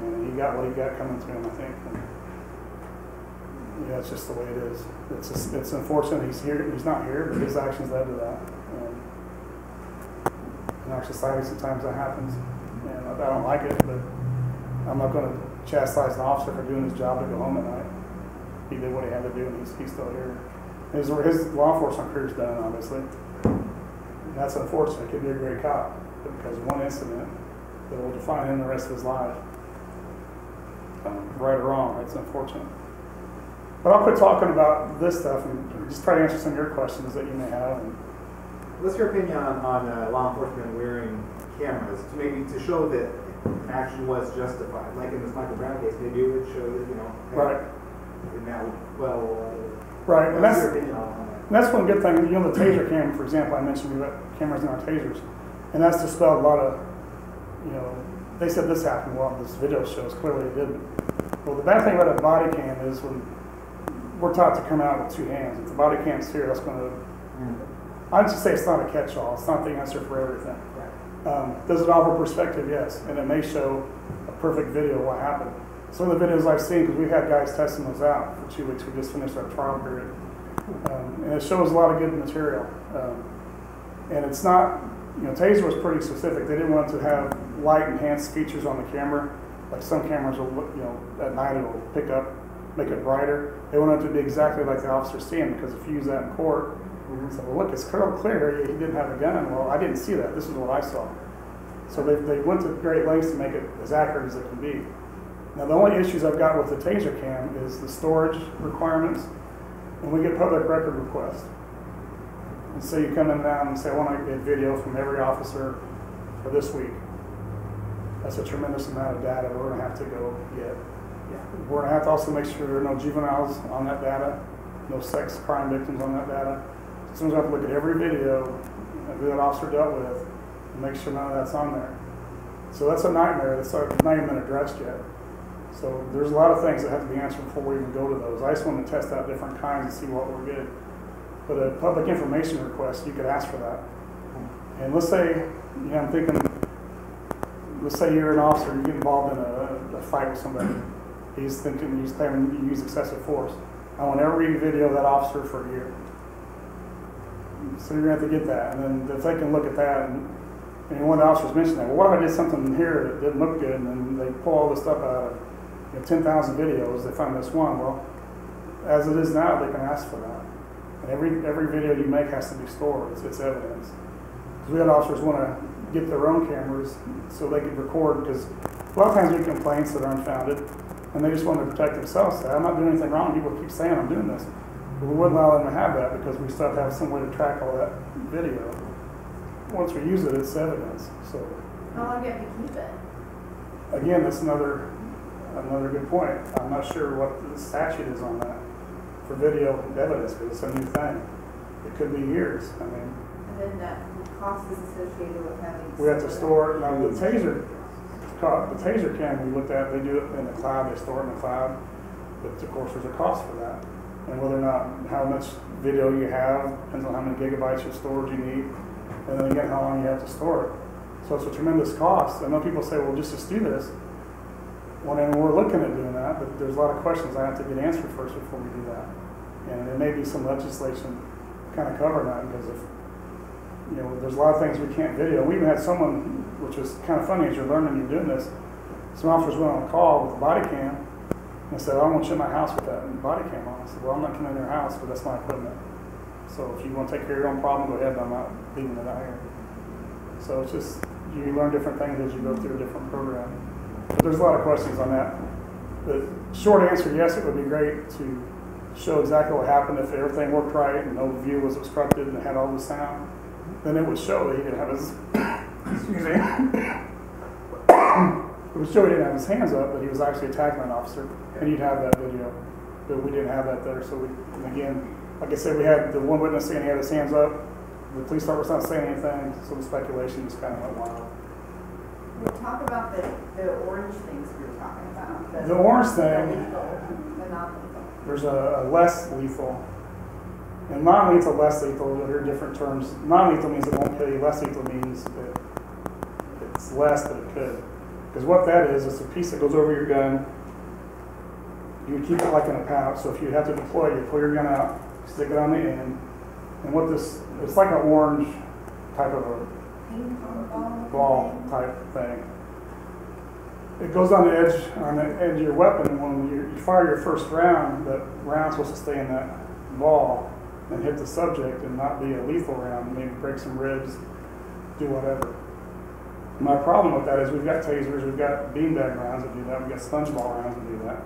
And he got what he got coming to him, I think. And, it's just the way it is. It's unfortunate he's here. He's not here, but his actions led to that. And in our society, sometimes that happens. And I don't like it, but I'm not going to chastise an officer for doing his job to go home at night. He did what he had to do, and he's still here. His law enforcement career is done, obviously. And that's unfortunate. He could be a great cop, but because of one incident that will define him the rest of his life. Right or wrong, it's unfortunate. But I'll quit talking about this stuff and just try to answer some of your questions that you may have. What's your opinion on law enforcement wearing cameras to show that action was justified? Like in this Michael Brown case, maybe it would show that, right. And that would, right. And what's your opinion on that? And that's one good thing. The taser cam, for example, I mentioned we got cameras in our tasers. And that's dispelled a lot of, they said this happened. Well, this video shows clearly it didn't. Well, the bad thing about a body cam is when we're taught to come out with 2 hands. If the body cam's here, that's going to, I'd just say it's not a catch-all. It's not the answer for everything. Right. Does it offer perspective? Yes. And it may show a perfect video of what happened. Some of the videos I've seen, because we've had guys testing those out for 2 weeks. We just finished our trial period. And it shows a lot of good material. And it's not, Taser was pretty specific. They didn't want to have light enhanced features on the camera. Like some cameras will, at night it will pick up make it brighter. They want it to be exactly like the officer's seeing, because if you use that in court, so, well, look, it's clear he didn't have a gun. Well, I didn't see that. This is what I saw. So they went to great lengths to make it as accurate as it can be. Now, the only issues I've got with the TASER cam is the storage requirements, and we get public record requests. And so you come in now and say, I want to get video from every officer for this week. That's a tremendous amount of data we're going to have to go get. We're going to have to also make sure there are no juveniles on that data, no sex crime victims on that data. As soon as I have to look at every video of who that officer dealt with and make sure none of that's on there. So that's a nightmare. That's not even been addressed yet. So there's a lot of things that have to be answered before we even go to those. I just want to test out different kinds and see what we're good. But a public information request, you could ask for that. And let's say, I'm thinking, let's say you're an officer, you get involved in a fight with somebody. He's claiming you use excessive force. I want every video of that officer for a year. So you're going to have to get that. And then if they can look at that, and one of the officers mentioned that, well, what if I did something here that didn't look good, and then they pull all this stuff out of 10,000 videos, they find this one. Well, as it is now, they can ask for that. And every video you make has to be stored. It's evidence. Because we had officers want to get their own cameras so they could record, because a lot of times we get complaints that are unfounded, and they just want to protect themselves. Say, I'm not doing anything wrong. People keep saying I'm doing this. But we wouldn't allow them to have that because we still have to have some way to track all that video. Once we use it, it's evidence. So How long do you have to keep it? again, that's another good point. I'm not sure what the statute is on that for video evidence, because it's a new thing. It could be years. I mean, And then that cost is associated with having. we have to store it. Now the taser cam we looked at, they do it in the cloud. They store it in the cloud, but of course there's a cost for that. And whether or not how much video you have depends on how many gigabytes of storage you need, and then again how long you have to store it. So it's a tremendous cost. I know people say, well, just do this. Well, then we're looking at doing that, but there's a lot of questions I have to get answered first before we do that. And there may be some legislation kind of covering that, because if there's a lot of things we can't video. We even had someone, which was kind of funny as you're learning, you're doing this. Some officers went on a call with a body cam. And said, I won't shut my house with that body cam on. I said, well, I'm not coming in your house, but that's my equipment. So if you want to take care of your own problem, go ahead, but I'm not leaving it out here. So it's just, you learn different things as you go through a different program. But there's a lot of questions on that. The short answer, yes, it would be great to show exactly what happened if everything worked right and no view was obstructed and had all the sound. Then it would show that he didn't have his, excuse me, it would show he didn't have his hands up, but he was actually attacking an officer, and you'd have that video. But we didn't have that there, so and again, like I said, we had the one witness saying he had his hands up. The police officer was not saying anything, so the speculation just kind of went wild. We'll talk about the orange things we were talking about. The orange thing, The lethal, the non-lethal. there's a less lethal. And non-lethal, less lethal, they're different terms. Non-lethal means it won't kill you. Less lethal means that it's less than it could. Because what that is, it's a piece that goes over your gun. You would keep it like in a pouch. So if you have to deploy, you pull your gun out, stick it on the end. And what this, it's like an orange type of a Ping pong ball type thing. It goes on the edge of your weapon. When you fire your first round, that round's supposed to stay in that ball and hit the subject and not be a lethal round, maybe break some ribs, do whatever. My problem with that is we've got tasers, we've got beanbag rounds that do that, we've got sponge ball rounds that do that.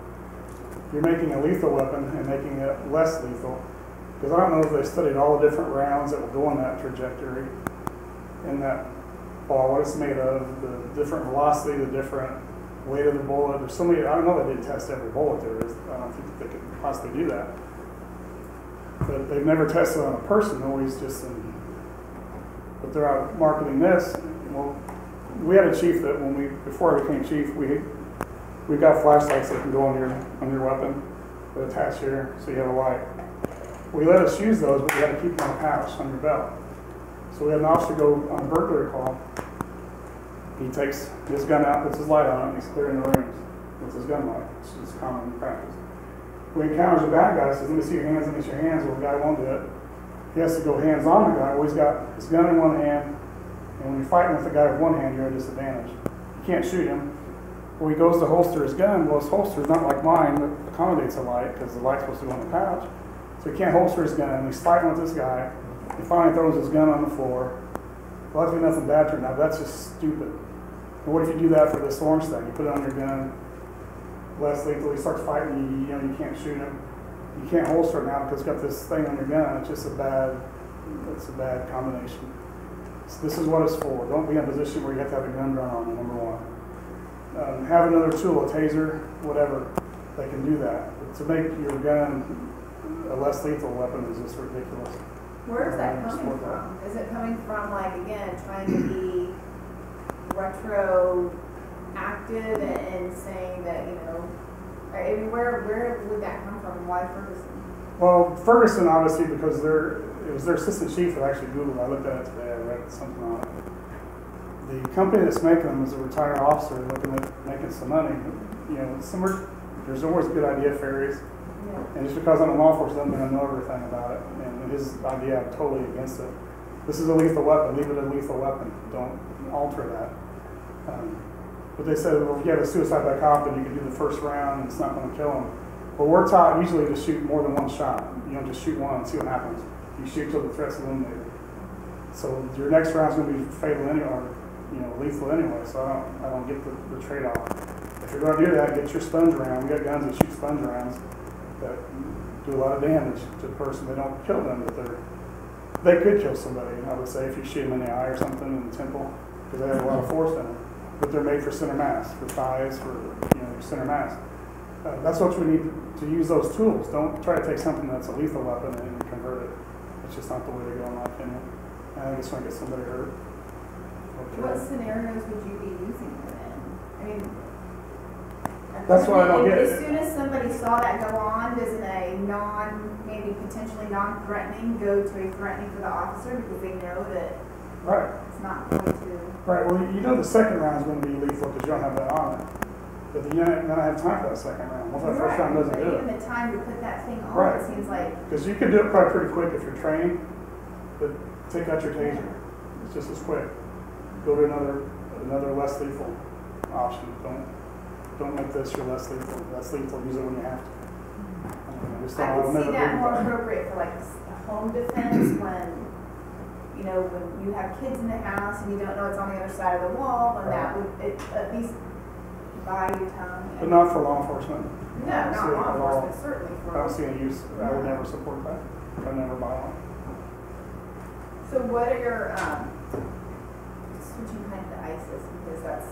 You're making a lethal weapon and making it less lethal, because I don't know if they studied all the different rounds that will go on that trajectory in that ball, what it's made of, the different velocity, the different weight of the bullet. There's so many, I don't know, they didn't test every bullet there is. I don't think they could possibly do that. But they've never tested on a person, always just in, but they're out marketing this. Well, we had a chief that before I became chief, we got flashlights that can go on your weapon that attach here, so you have a light. We let us use those, but we had to keep them in a pouch on your belt. So we had an officer go on a burglary call. He takes his gun out, puts his light on it, and he's clearing the rooms with his gun light. It's common practice. When he encounters a bad guy, says, let me see your hands, let me see your hands. Well, the guy won't do it. He has to go hands on the guy. Well, he's got his gun in one hand, and when you're fighting with the guy with one hand, you're at a disadvantage. You can't shoot him. Well, he goes to holster his gun. Well, his holster is not like mine that accommodates a light because the light's supposed to go in the pouch. So he can't holster his gun. He's fighting with this guy. He finally throws his gun on the floor. Luckily, nothing bad turned out. That's just stupid. And what if you do that for this orange thing? You put it on your gun, less lethal. He starts fighting. You can't shoot him. You can't holster it now because it's got this thing on your gun. It's just a bad combination. So this is what it's for. Don't be in a position where you have to have a gun drawn on you, number one. Have another tool, a taser, whatever. They can do that. But to make your gun a less lethal weapon is just ridiculous. Where is that coming from? Is it coming from, like, again, trying to be retroactive and saying that, I mean, where would that come from? Why Ferguson? Well, Ferguson, obviously, because it was their assistant chief that actually Googled. I looked at it today. I read something on it. The company that's making them is a retired officer looking at making some money. There's always good idea fairies. Yeah. And just because I'm a law enforcement doesn't mean I know everything about it. And his idea, I'm totally against it. This is a lethal weapon. Leave it a lethal weapon. Don't alter that. But they said, well, if you have a suicide by cop, then you can do the first round and it's not going to kill him. Well, we're taught usually to shoot more than one shot. You don't just shoot one and see what happens. You shoot till the threat's eliminated. So your next round's going to be fatal anyway, or lethal anyway. So I don't get the trade-off. If you're going to do that, get your sponge round. We got guns that shoot sponge rounds that do a lot of damage to the person. They don't kill them, but they could kill somebody. I would say if you shoot them in the eye or something in the temple, because they have a lot of force in them. But they're made for center mass, for thighs, for center mass. That's what we need to use those tools. Don't try to take something that's a lethal weapon and convert it. It's just not the way to go, in my opinion. I think it's going to get somebody hurt. Okay. What scenarios would you be using it in? I mean, That's why I don't get it. As soon as somebody saw that go on, doesn't a maybe potentially non-threatening go to a threatening for the officer because they know that Right. it's not going to. Right. Well, the second round is going to be lethal because you don't have that on it. But then you're not going to have time for that second round. Well, if that first round doesn't do even it. the time to put that thing on, Right. it seems like. Because you can do it probably pretty quick if you're trained, but take out your taser. It's just as quick. Go to another less lethal option. Don't make this your less lethal. Less lethal. Use it when you have to. I could see that more appropriate for like a home defense when you have kids in the house and you don't know it's on the other side of the wall, and that would at least buy you time. But not for law enforcement. No, I don't not see it law at all. enforcement, certainly I don't for. see any use. I would never support that. I'd never buy one. So what are your, switching kind to ISIS, because that's,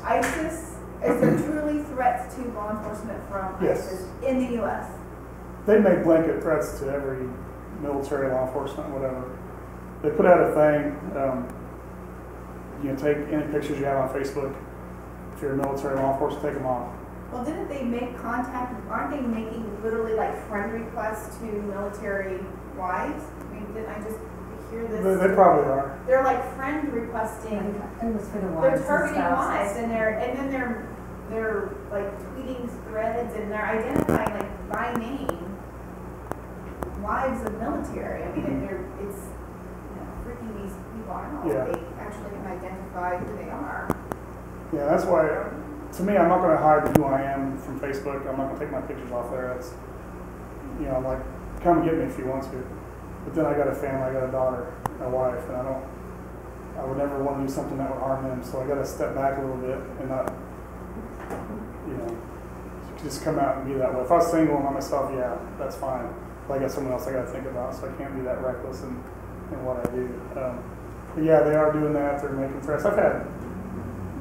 ISIS. is there truly threats to law enforcement from Yes. ISIS in the US? They make blanket threats to every military, law enforcement, whatever. They put out a thing, take any pictures you have on Facebook. If you're a military law enforcement, take them off. Well, didn't they make contact, aren't they making literally like friend requests to military wives? I mean, didn't I just hear this? They probably are. They're like friend requesting, It was for the they're wives and targeting wives, spouses. and then they're like tweeting threads, and they're identifying like by name wives of military. I mean, it's freaking these people out. Yeah. They actually can identify who they are. Yeah, that's why, to me, I'm not going to hide who I am from Facebook. I'm not going to take my pictures off there. It's, I'm like, come get me if you want to. But then I got a family, I got a daughter, a wife, and I would never want to do something that would harm them. So I got to step back a little bit and not, just come out and be that way. If I was single and by myself, yeah, that's fine. But I got someone else I got to think about, so I can't be that reckless in what I do. But yeah, they are doing that. They're making threats.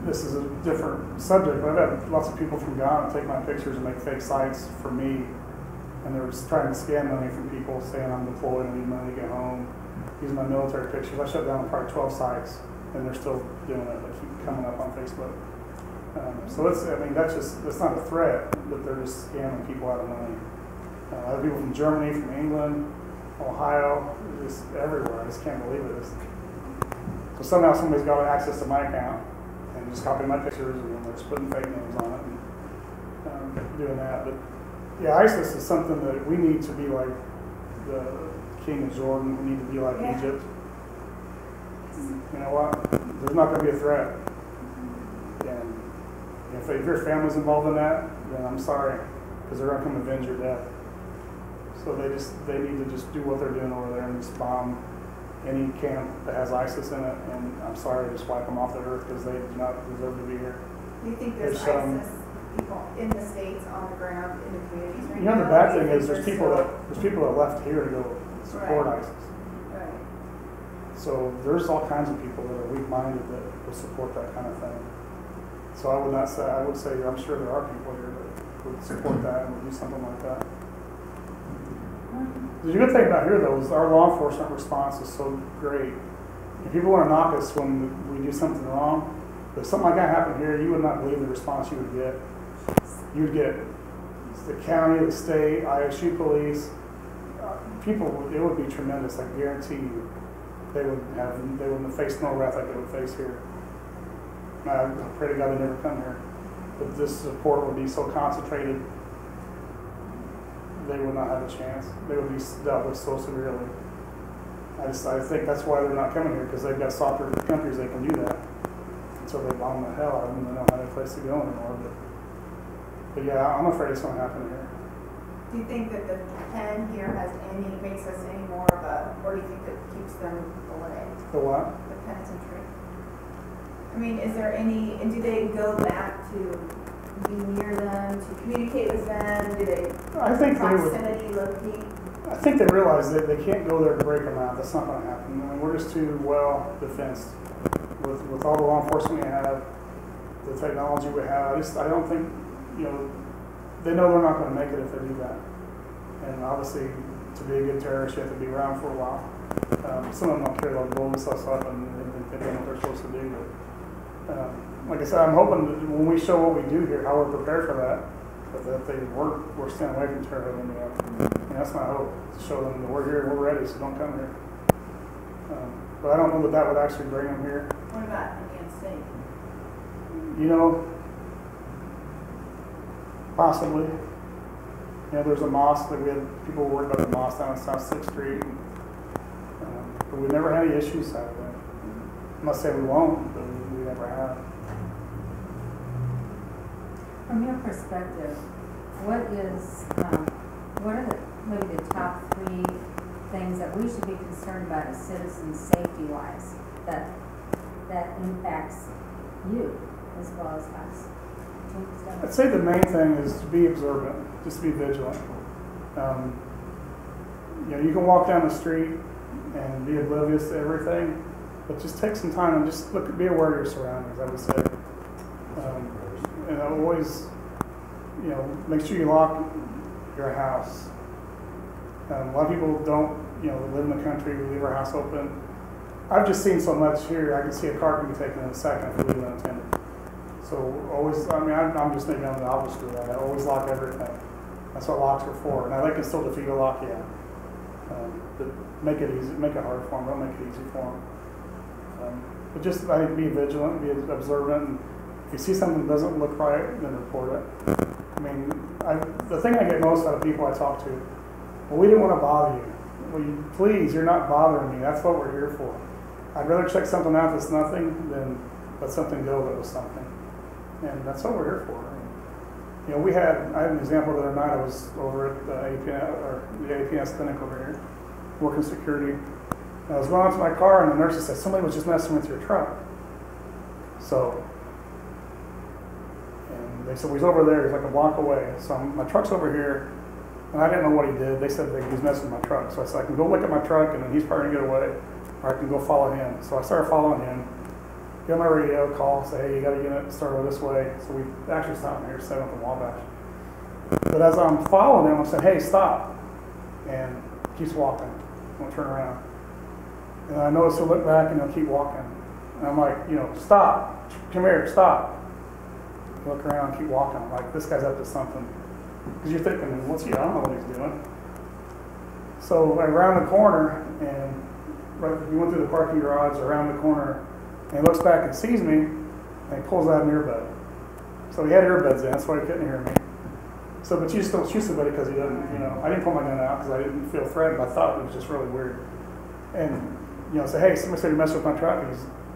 This is a different subject, but I've had lots of people from Ghana take my pictures and make fake sites for me. And they're just trying to scam money from people saying I'm deployed and need money to get home. Use my military pictures. I shut down probably 12 sites and they're still doing it. They keep coming up on Facebook. That's not a threat, but they're just scamming people out of money. Other people from Germany, from England, Ohio, just everywhere. I just can't believe it. So somehow somebody's got access to my account and just copying my pictures and they're just putting fake names on it and doing that. But yeah, ISIS is something that we need to be like the king of Jordan. We need to be like Egypt. You know what? There's not going to be a threat. And If your family's involved in that, then I'm sorry, because they're gonna come avenge your death. So they need to just do what they're doing over there and just bomb any camp that has ISIS in it, and I'm sorry, just wipe them off the earth because they do not deserve to be here. Do you think there's There's, ISIS people in the States, on the ground, in the communities right You know, now? the bad Or do thing you is think there's people that left here to go support Right. ISIS. Right. So there's all kinds of people that are weak-minded that will support that kind of thing. So I would say I'm sure there are people here that would support that and would do something like that. The good thing about here, though, is our law enforcement response is so great. If people want to knock us when we do something wrong, if something like that happened here, you would not believe the response you would get. You would get the county, the state, ISU police, people. It would be tremendous. I guarantee you, they wouldn't face no wrath like they would face here. I pray to God they never come here, but this support would be so concentrated. They would not have a chance. They would be dealt with so severely. I think that's why they're not coming here, because they've got softer countries they can do that. And so they bomb the hell out of them. They don't have any place to go anymore. But yeah, I'm afraid it's going to happen here. Do you think that the pen here makes us any more of a, or do you think it keeps them away? The what? The penitentiary? I mean, is there any, and do they go back to be near them, to communicate with them? Do they I think they would. proximity, locate? I think they realize that they can't go there to break them out. That's not going to happen. I mean, we're just too well defensed with all the law enforcement we have, the technology we have. I don't think, they know they're not going to make it if they do that. And obviously, to be a good terrorist, you have to be around for a while. Some of them don't care. They'll blow themselves up and they know what they're supposed to do. But like I said, I'm hoping that when we show what we do here, how we're prepared for that, that we're staying away from terror in Indiana. And that's my hope, to show them that we're here and we're ready, so don't come here. But I don't know that would actually bring them here. What about Indiana State? Possibly. There's a mosque that we had people worried about the mosque down on South 6th Street. But we never had any issues out of that. I'm not saying we won't, but we never have. From your perspective, what are maybe the top 3 things that we should be concerned about as citizens safety-wise that impacts you as well as us? I'd say the main thing is to be observant, just to be vigilant. You can walk down the street and be oblivious to everything, but just take some time and just be aware of your surroundings, I would say. And always, make sure you lock your house. A lot of people don't, live in the country, we leave our house open. I've just seen so much here, I can see a car can be taken in a second if we leave it unattended. So always, I'm just maybe on the opposite of that. I always lock everything. That's what locks are for. Now they can still defeat a lock, yeah. But make it easy, make it hard for them. Don't make it easy for them. But just, I think, be vigilant, be observant. And if you see something that doesn't look right, then report it. The thing I get most out of people I talk to, well, we didn't want to bother you. Well, please, you're not bothering me. That's what we're here for. I'd rather check something out that's nothing than let something go that was something. And that's what we're here for. I had an example the other night. I was over at the APS clinic over here, working security. And I was going out to my car, and the nurse said, somebody was just messing with your truck. And they said, well, he's over there. He's like a block away. So my truck's over here, and I didn't know what he did. They said that he was messing with my truck. So I said, I can go look at my truck, and then he's probably going to get away, or I can go follow him. So I started following him. Get on my radio, call, say, hey, you got a unit, start over this way. So we actually stopped here, 7th and Wabash. But as I'm following him, I said, hey, stop. And he keeps walking. Won't turn around. And I notice he'll look back and he'll keep walking. And I'm like, stop. Come here, stop. Look around and keep walking. I'm like, this guy's up to something. Because you're thinking, what's he, I don't know what he's doing. So I round the corner, and we went through the parking garage, around the corner, and he looks back and sees me, and he pulls out an earbud. So he had earbuds in, that's why he couldn't hear me. So, but you just don't shoot somebody because he doesn't, I didn't pull my gun out because I didn't feel threatened. I thought it was just really weird. And, say, hey, somebody said you messed with my truck.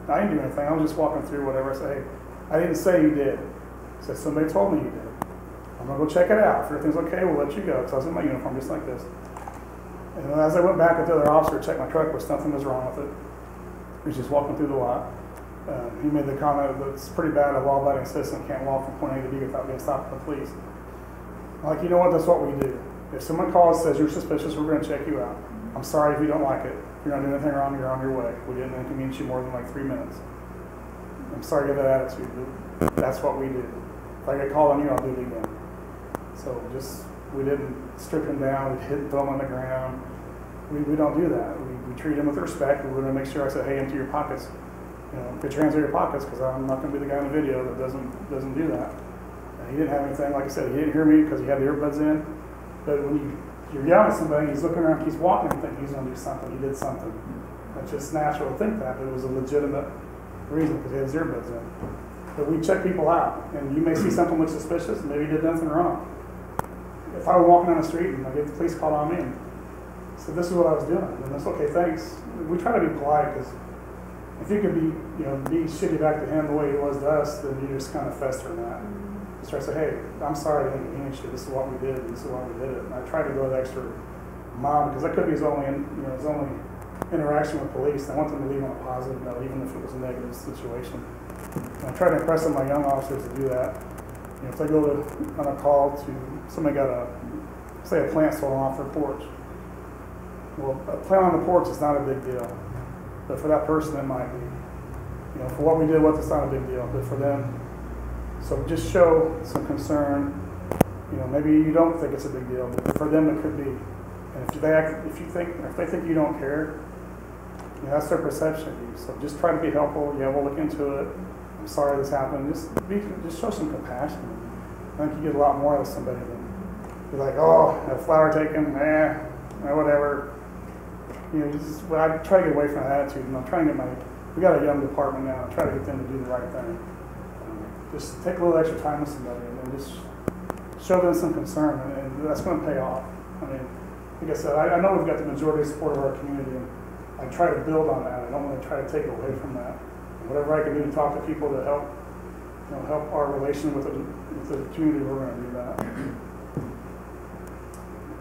I didn't do anything. I was just walking through whatever. I said, hey, I didn't say you did. He said, somebody told me you did. I'm gonna go check it out. If everything's okay, we'll let you go. Because I was in my uniform just like this. And as I went back with the other officer to check my truck, nothing was wrong with it. He was just walking through the lot. He made the comment that it's pretty bad, a law-abiding citizen can't walk from point A to B without being stopped by the police. I'm like, you know what, that's what we do. If someone calls and says you're suspicious, we're gonna check you out. I'm sorry if you don't like it. If you're not doing anything wrong, you're on your way. We didn't inconvenience you more than like 3 minutes. I'm sorry to have that attitude, but that's what we do. If I get called on you, I'll do it again. So we didn't strip him down, we didn't throw him on the ground. We don't do that. We treat him with respect. We're gonna make sure I said, hey, empty your pockets. You know, get your hands in your pockets, because I'm not gonna be the guy in the video that doesn't do that. And he didn't have anything, like I said, he didn't hear me because he had the earbuds in. But when you're yelling at somebody, he's looking around, he's walking and thinking he's gonna do something, he did something. It's just natural to think that, but it was a legitimate reason because he had his earbuds in. But we check people out, and you may see something that's suspicious, maybe he did nothing wrong. If I were walking down the street and I get the police call on me and said, this is what I was doing, and that's okay, thanks. We try to be polite, because if you could be shitty back to him the way he was to us, then you just kind of fester in that. Just try to say, hey, I'm sorry I inconvenienced you, this is what we did, this is why we did it. And I try to go the extra mile, because that could be his only interaction with police. I want them to leave on a positive note, even if it was a negative situation. And I try to impress on my young officers to do that. You know, if they go on a call to somebody got say a plant stolen off their porch. Well, a plant on the porch is not a big deal, but for that person it might be. You know, for what we did, it's not a big deal, but for them. So just show some concern. You know, maybe you don't think it's a big deal, but for them it could be. And if they think you don't care, you know, that's their perception of you. So just try to be helpful. Yeah, we'll look into it. I'm sorry this happened. Just show some compassion. I think you get a lot more out of somebody than be like, oh, a flower taken, whatever. You know, I try to get away from that attitude, and I'm trying to get we got a young department now, I try to get them to do the right thing. Just take a little extra time with somebody, and then just show them some concern, and that's going to pay off. I mean, like I said, I know we've got the majority support of our community, and I try to build on that. I don't want to try to take away from that. And whatever I can do to talk to people to help, help our relation with the community, we're going to do that.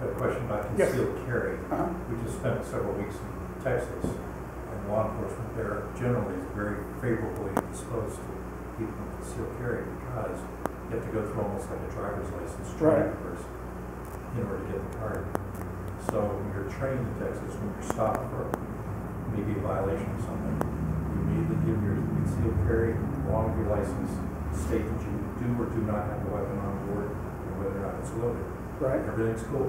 A question about concealed carry. We just spent several weeks in Texas, and law enforcement there generally is very favorably disposed to people with concealed carry, because you have to go through almost like a driver's license training course in order to get the card. So when you're trained in Texas, when you're stopped for maybe a violation of something, you immediately give your concealed carry along with your license, state that you do or do not have a weapon on board, and whether or not it's loaded. Right. Everything's cool.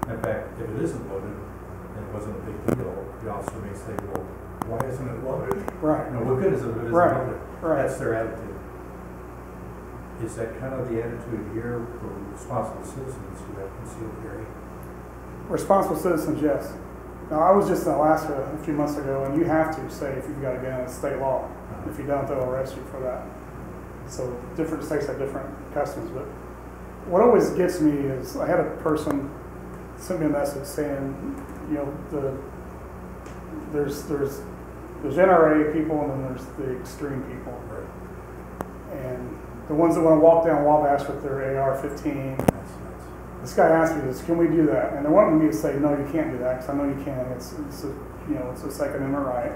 In fact, if it isn't loaded and it wasn't a big deal, the officer may say, well, why isn't it loaded? Right. No, what good is it if it isn't loaded? Right. That's their attitude. Is that kind of the attitude here for responsible citizens who have concealed carry? Responsible citizens, yes. Now, I was just in Alaska a few months ago, and you have to say if you've got a gun, it's state law. If you don't, they'll arrest you for that. So different states have different customs. But what always gets me is I had a person send me a message saying, there's NRA people and then there's the extreme people. Right. And the ones that want to walk down Wabash with their AR-15. This guy asked me this, can we do that? And they wanted me to say, no, you can't do that, because I know you can. It's a Second Amendment right.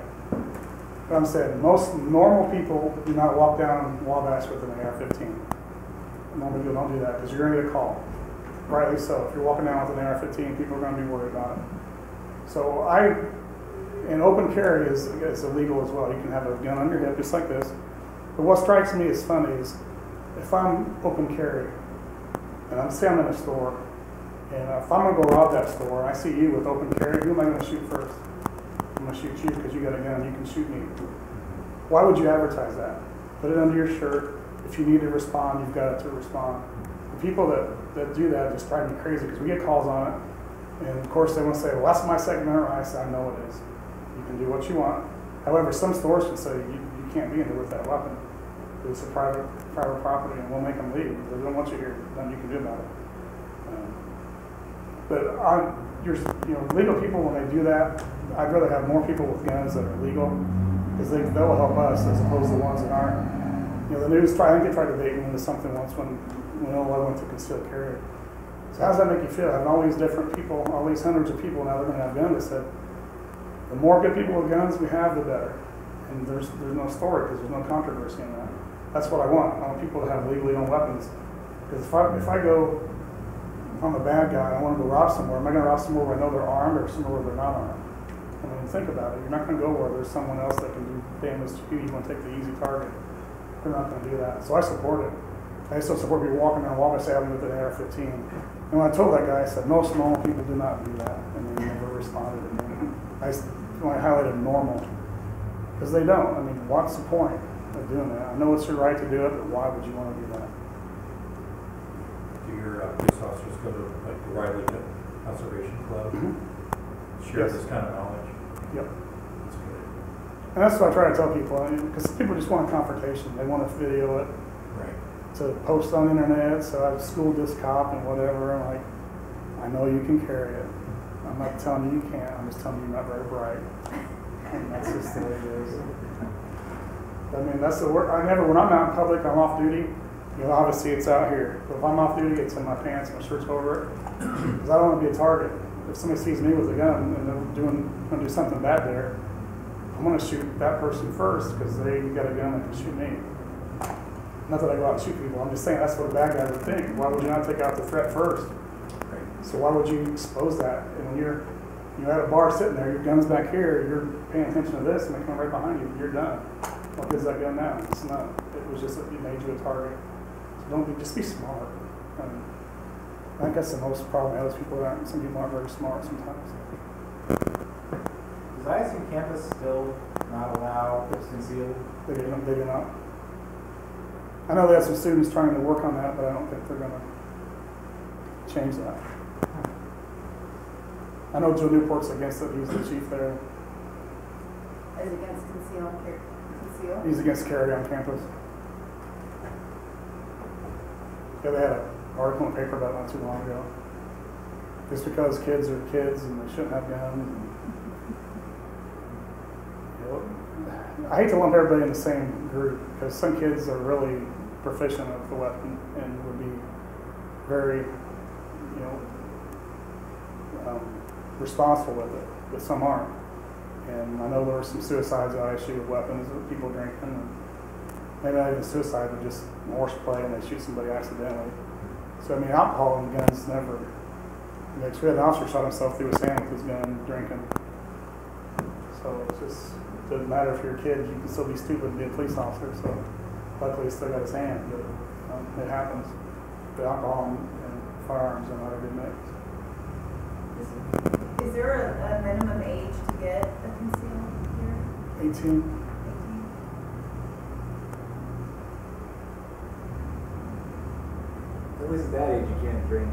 But I'm saying most normal people do not walk down Wabash with an AR-15. Normal people don't do that because you're going to get a call. Rightly so. If you're walking down with an AR-15, people are going to be worried about it. So and open carry is illegal as well. You can have a gun on your hip just like this. But what strikes me as funny is if I'm open carry and I'm in a store, and if I'm going to go rob that store and I see you with open carry, who am I going to shoot first? I'm going to shoot you because you got a gun, you can shoot me. Why would you advertise that? Put it under your shirt. If you need to respond, you've got to respond. The people that do that just drive me crazy because we get calls on it. And of course they want to say, well, that's my Second Amendment right. I say, I know it is. You can do what you want. However, some stores can say, you can't be in here with that weapon. It's a private property and we'll make them leave. If they don't want you here, nothing you can do about it. But legal people, when they do that, I'd rather have more people with guns that are legal because they'll help us as opposed to the ones that aren't. You know, the news, I think they tried to bait me into something once when Illinois went to concealed carry. So how does that make you feel? Having all these different people, all these hundreds of people now they're going to have guns. They said, the more good people with guns we have, the better. And there's no story because there's no controversy in that. That's what I want. I want people to have legally owned weapons. Because if I'm a bad guy, I want to go rob somewhere. Am I going to rob somewhere where I know they're armed or somewhere where they're not armed? I mean, think about it. You're not going to go where there's someone else that can do damage to you. You want to take the easy target. They're not going to do that. So I support it. I still support people walking down Wabash Avenue with an AR-15. And when I told that guy, I said, most normal people do not do that. And they never responded. And I highlighted normal. Because they don't. I mean, what's the point of doing that? I know it's your right to do it, but why would you want to do that? Do your police officers go to like the Riley Conservation Club? Share Yes. this kind of knowledge? Yep. That's good. And that's what I try to tell people. Because people just want a confrontation. They want to video it Right. to post on the internet. So I've schooled this cop and whatever. I'm like, I know you can carry it. I'm not telling you you can't. I'm just telling you you're not very bright. And that's just the way it is. I mean, that's the work. When I'm out in public, I'm off duty. You know, obviously it's out here. But if I'm off duty, it's in my pants, my shirt's over it. Because I don't want to be a target. If somebody sees me with a gun and they're going to do something bad there, I'm going to shoot that person first because they got a gun that can shoot me. Not that I go out and shoot people. I'm just saying that's what a bad guy would think. Why would you not take out the threat first? Right. So why would you expose that? And when you're at a bar sitting there, your gun's back here, you're paying attention to this, and they come right behind you, you're done. What good's that gun now? It's not. It was just that it made you a target. So just be smart. I think that's the most problem. Some people aren't very smart sometimes. Does ISU campus still not allow concealed? They do not. I know they have some students trying to work on that, but I don't think they're going to change that. I know Joe Newport's against it. He's the chief there. Is against conceal? He's against carry on campus. Yeah, they had an article in the paper about it not too long ago. Just because kids are kids and they shouldn't have guns. I hate to lump everybody in the same group because some kids are really proficient with the weapon and would be very, responsible with it, but some aren't. And I know there were some suicides at ISU with weapons, with people drinking, and maybe not even suicide, but just horseplay and they shoot somebody accidentally. So I mean, alcohol and guns never. We had an officer shot himself through his hand with his gun drinking. So it just doesn't matter if you're a kid, you can still be stupid and be a police officer. So luckily he still got his hand, but it happens. But alcohol and firearms are not a good mix. Is there a minimum age to get a concealed carry? 18. At least at that age, you can't drink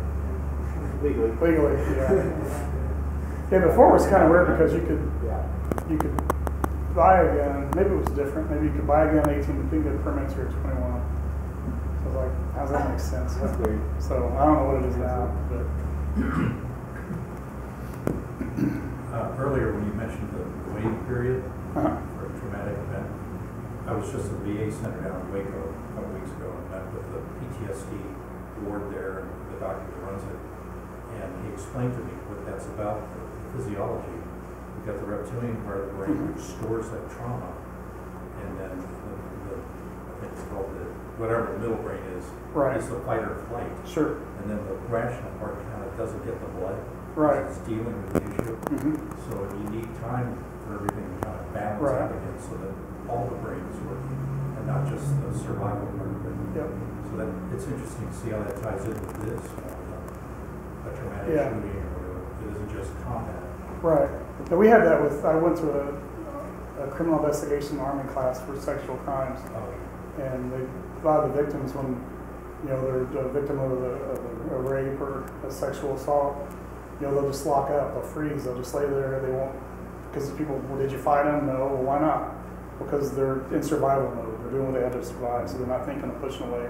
legally. Legally, yeah. Yeah, before it was kind of weird because you could buy a gun. Maybe it was different. Maybe you could buy a gun at 18, but you couldn't get permits here at 21. So I was like, how does that make sense? That's weird. So I don't know what it is now, but Earlier when you mentioned the waiting period uh-huh. for a traumatic event, I was just at the VA Center down in Waco a couple weeks ago and met with the PTSD ward there, and the doctor who runs it, and he explained to me what that's about, the physiology. You've got the reptilian part of the brain which stores that trauma, and then I think it's called whatever the middle brain is, Right. is the fight or flight, Sure. and then the rational part kind of doesn't get the blood. Right. It's dealing with the issue. Mm-hmm. So you need time for everything to kind of balance Right. out again so that all the brain is working and not just the survival part of it. Yep. So that it's interesting to see how that ties in with this, a traumatic Yeah. shooting or whatever. It isn't just combat. Right. And we had that I went to a criminal investigation Army class for sexual crimes. And a lot of the victims, when they're a victim of a rape or a sexual assault, they'll just lock up, they'll freeze, they'll just lay there. They won't, because people, well, did you fight them? No. Well, why not? Because they're in survival mode. They're doing what they have to survive, so they're not thinking of pushing away.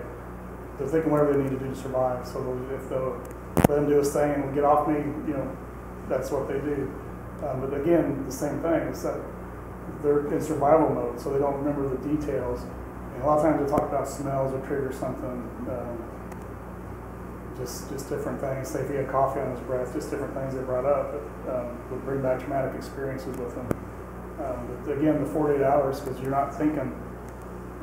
They're thinking whatever they need to do to survive. So if they'll let them do his thing and get off me, that's what they do. But again, the same thing is that they're in survival mode, so they don't remember the details. And a lot of times they talk about smells or trigger something, just different things. Say if he had coffee on his breath, just different things they brought up that would bring back traumatic experiences with him. But again, the 48 hours, because you're not thinking,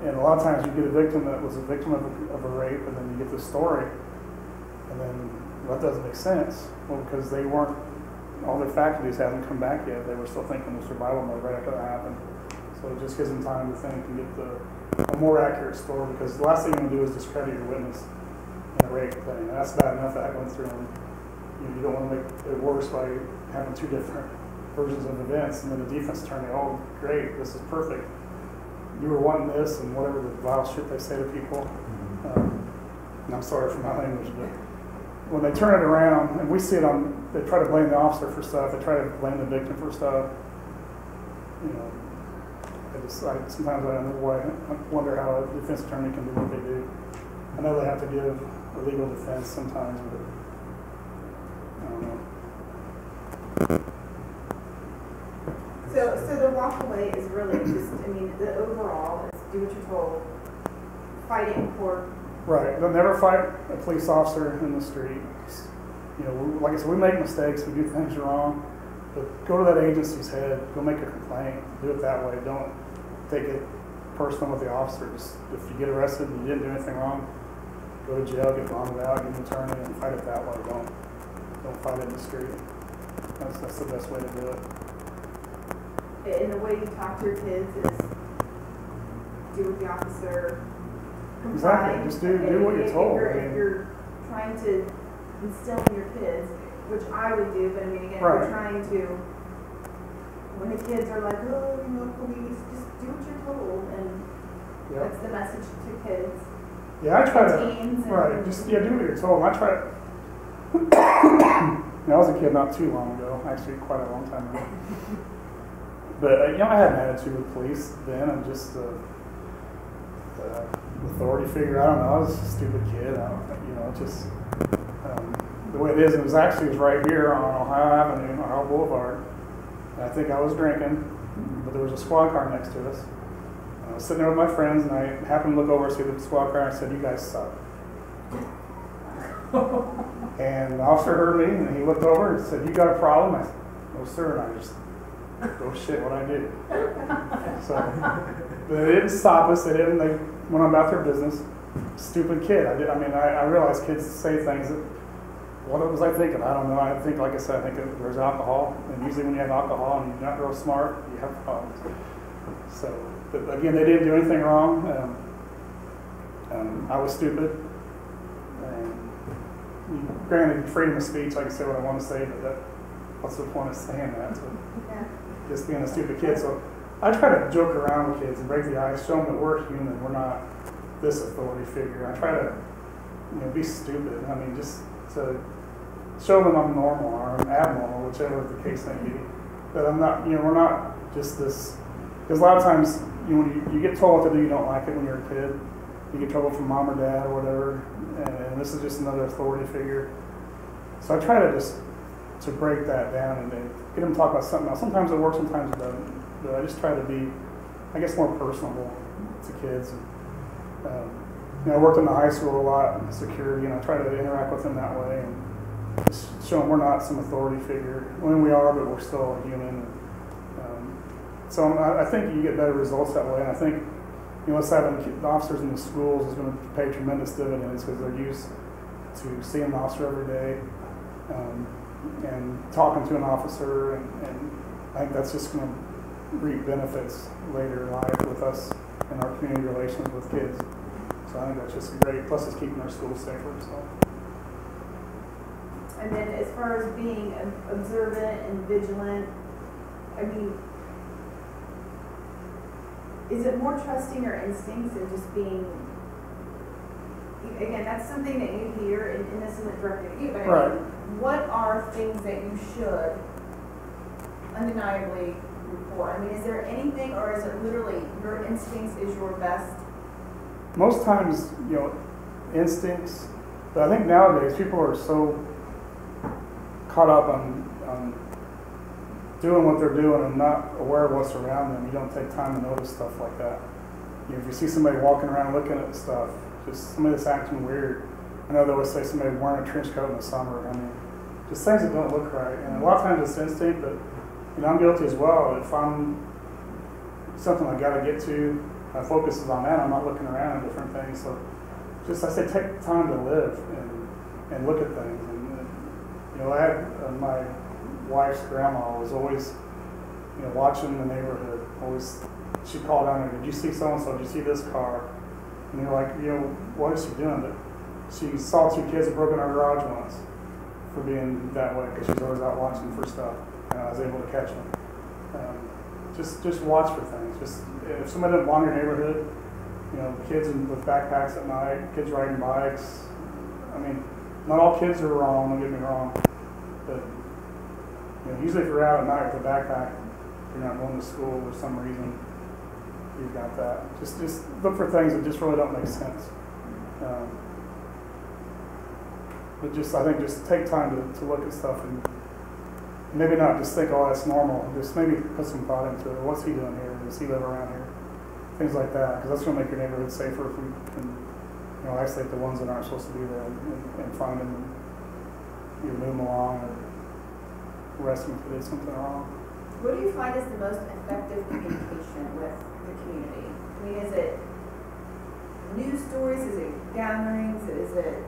and a lot of times you get a victim that was a victim of a rape, and then you get this story, and then that doesn't make sense. Well, because they weren't, all their faculties hadn't come back yet. They were still thinking of survival mode right after that happened. So it just gives them time to think and get a more accurate story, because the last thing you want to do is discredit your witness in a rape thing. And that's bad enough that went through, and you don't want to make it worse by having two different versions of events, and then the defense attorney, oh great, this is perfect. You were wanting this, and whatever the vile shit they say to people. And I'm sorry for my language, but when they turn it around, and we see it on, they try to blame the officer for stuff, they try to blame the victim for stuff. You know, sometimes I wonder how a defense attorney can do what they do. I know they have to give a legal defense sometimes, but I don't know. So the walk away is really just, I mean, the overall is do what you're told, fight it in court. Right. They'll never fight a police officer in the street. You know, like I said, we make mistakes, we do things wrong, but go to that agency's head, go make a complaint, do it that way. Don't take it personal with the officer. Just, if you get arrested and you didn't do anything wrong, go to jail, get bonded out, get an attorney, and fight it that way. Don't fight it in the street. That's the best way to do it. And the way you talk to your kids is do what the officer comply. Exactly. Just do what you're told. If you're trying to instill in your kids, which I would do, but I mean, again, right. If you're trying to, when the kids are like, oh, you know, police, just do what you're told, and Yep. that's the message to kids. Yeah, I try to. Teens and, Right. Just do what you're told. I try to. I was a kid not too long ago, actually quite a long time ago. But you know, I had an attitude with police then. I'm just authority figure. I don't know. I was a stupid kid. You know, just the way it is. It was right here on Ohio Avenue, Ohio Boulevard. And I think I was drinking, but there was a squad car next to us. And I was sitting there with my friends, and I happened to look over and see the squad car. And I said, "You guys suck." And the officer heard me, and he looked over and said, "You got a problem?" I said, "No, sir." And I just, oh shit, what I did. So, but they didn't stop us. They went on about their business. Stupid kid. I realized kids say things that, what was I thinking? I don't know. I think, like I said, I think there's alcohol. And usually when you have alcohol and you're not real smart, you have problems. So, but again, they didn't do anything wrong. I was stupid. And granted, freedom of speech, I can say what I want to say, but what's the point of saying that? So, Yeah. just being a stupid kid. So I try to joke around with kids and break the ice, show them that we're human. We're not this authority figure. I try to, be stupid. I mean, just to show them I'm normal or I'm abnormal, whichever the case may be. That I'm not, we're not just this. Because a lot of times, when you get told what to do, you don't like it when you're a kid. You get trouble from mom or dad or whatever, and this is just another authority figure. So I try to break that down and get them to talk about something else. Sometimes it works, sometimes it doesn't. But I just try to be, I guess, more personable to kids. I worked in the high school a lot in security, and I try to interact with them that way and just show them we're not some authority figure. When we are, but we're still human. So I think you get better results that way. And I think, us having the officers in the schools is going to pay tremendous dividends because they're used to seeing an officer every day. And talking to an officer, and I think that's just going to reap benefits later in life with us and our community relations with kids. So I think that's just great. Plus, it's keeping our schools safer. So. And then, as far as being observant and vigilant, I mean, is it more trusting your instincts and just being? Again, that's something that you hear, and this isn't directed at you, but I mean, what are things that you should undeniably report? I mean, is there anything, or is it literally your instincts is your best? Most times, instincts, but I think nowadays people are so caught up on doing what they're doing and not aware of what's around them. You don't take time to notice stuff like that. You know, if you see somebody walking around looking at stuff, just somebody that's acting weird. I know they always say somebody wearing a trench coat in the summer. I mean, just things that don't look right. And a lot of times it's instinct, but you know, I'm guilty as well. If I'm something I got to get to, my focus is on that. I'm not looking around at different things. So, just I say, take time to live and look at things. And you know, I had my wife's grandma was always, you know, watching the neighborhood. Always, she called down there. Did you see so and so? Did you see this car? And you're like, you know, what is she doing? But she saw 2 kids that broke in our garage once for being that way because she's always out watching for stuff, and I was able to catch them. Just watch for things. Just if somebody doesn't belong in your neighborhood, you know, kids with backpacks at night, kids riding bikes. I mean, not all kids are wrong. Don't get me wrong, but you know, usually if you're out at night with a backpack, you're not going to school for some reason. You've got that. Just look for things that just really don't make sense. But I think just take time to look at stuff and maybe not just think, oh, that's normal. Just maybe put some thought into it. What's he doing here? Does he live around here? Things like that, because that's going to make your neighborhood safer if we can, you know, isolate the ones that aren't supposed to be there and find them and either move them along or arrest them if they did something wrong. What do you find is the most effective communication with the community? I mean, is it news stories? Is it gatherings? Is it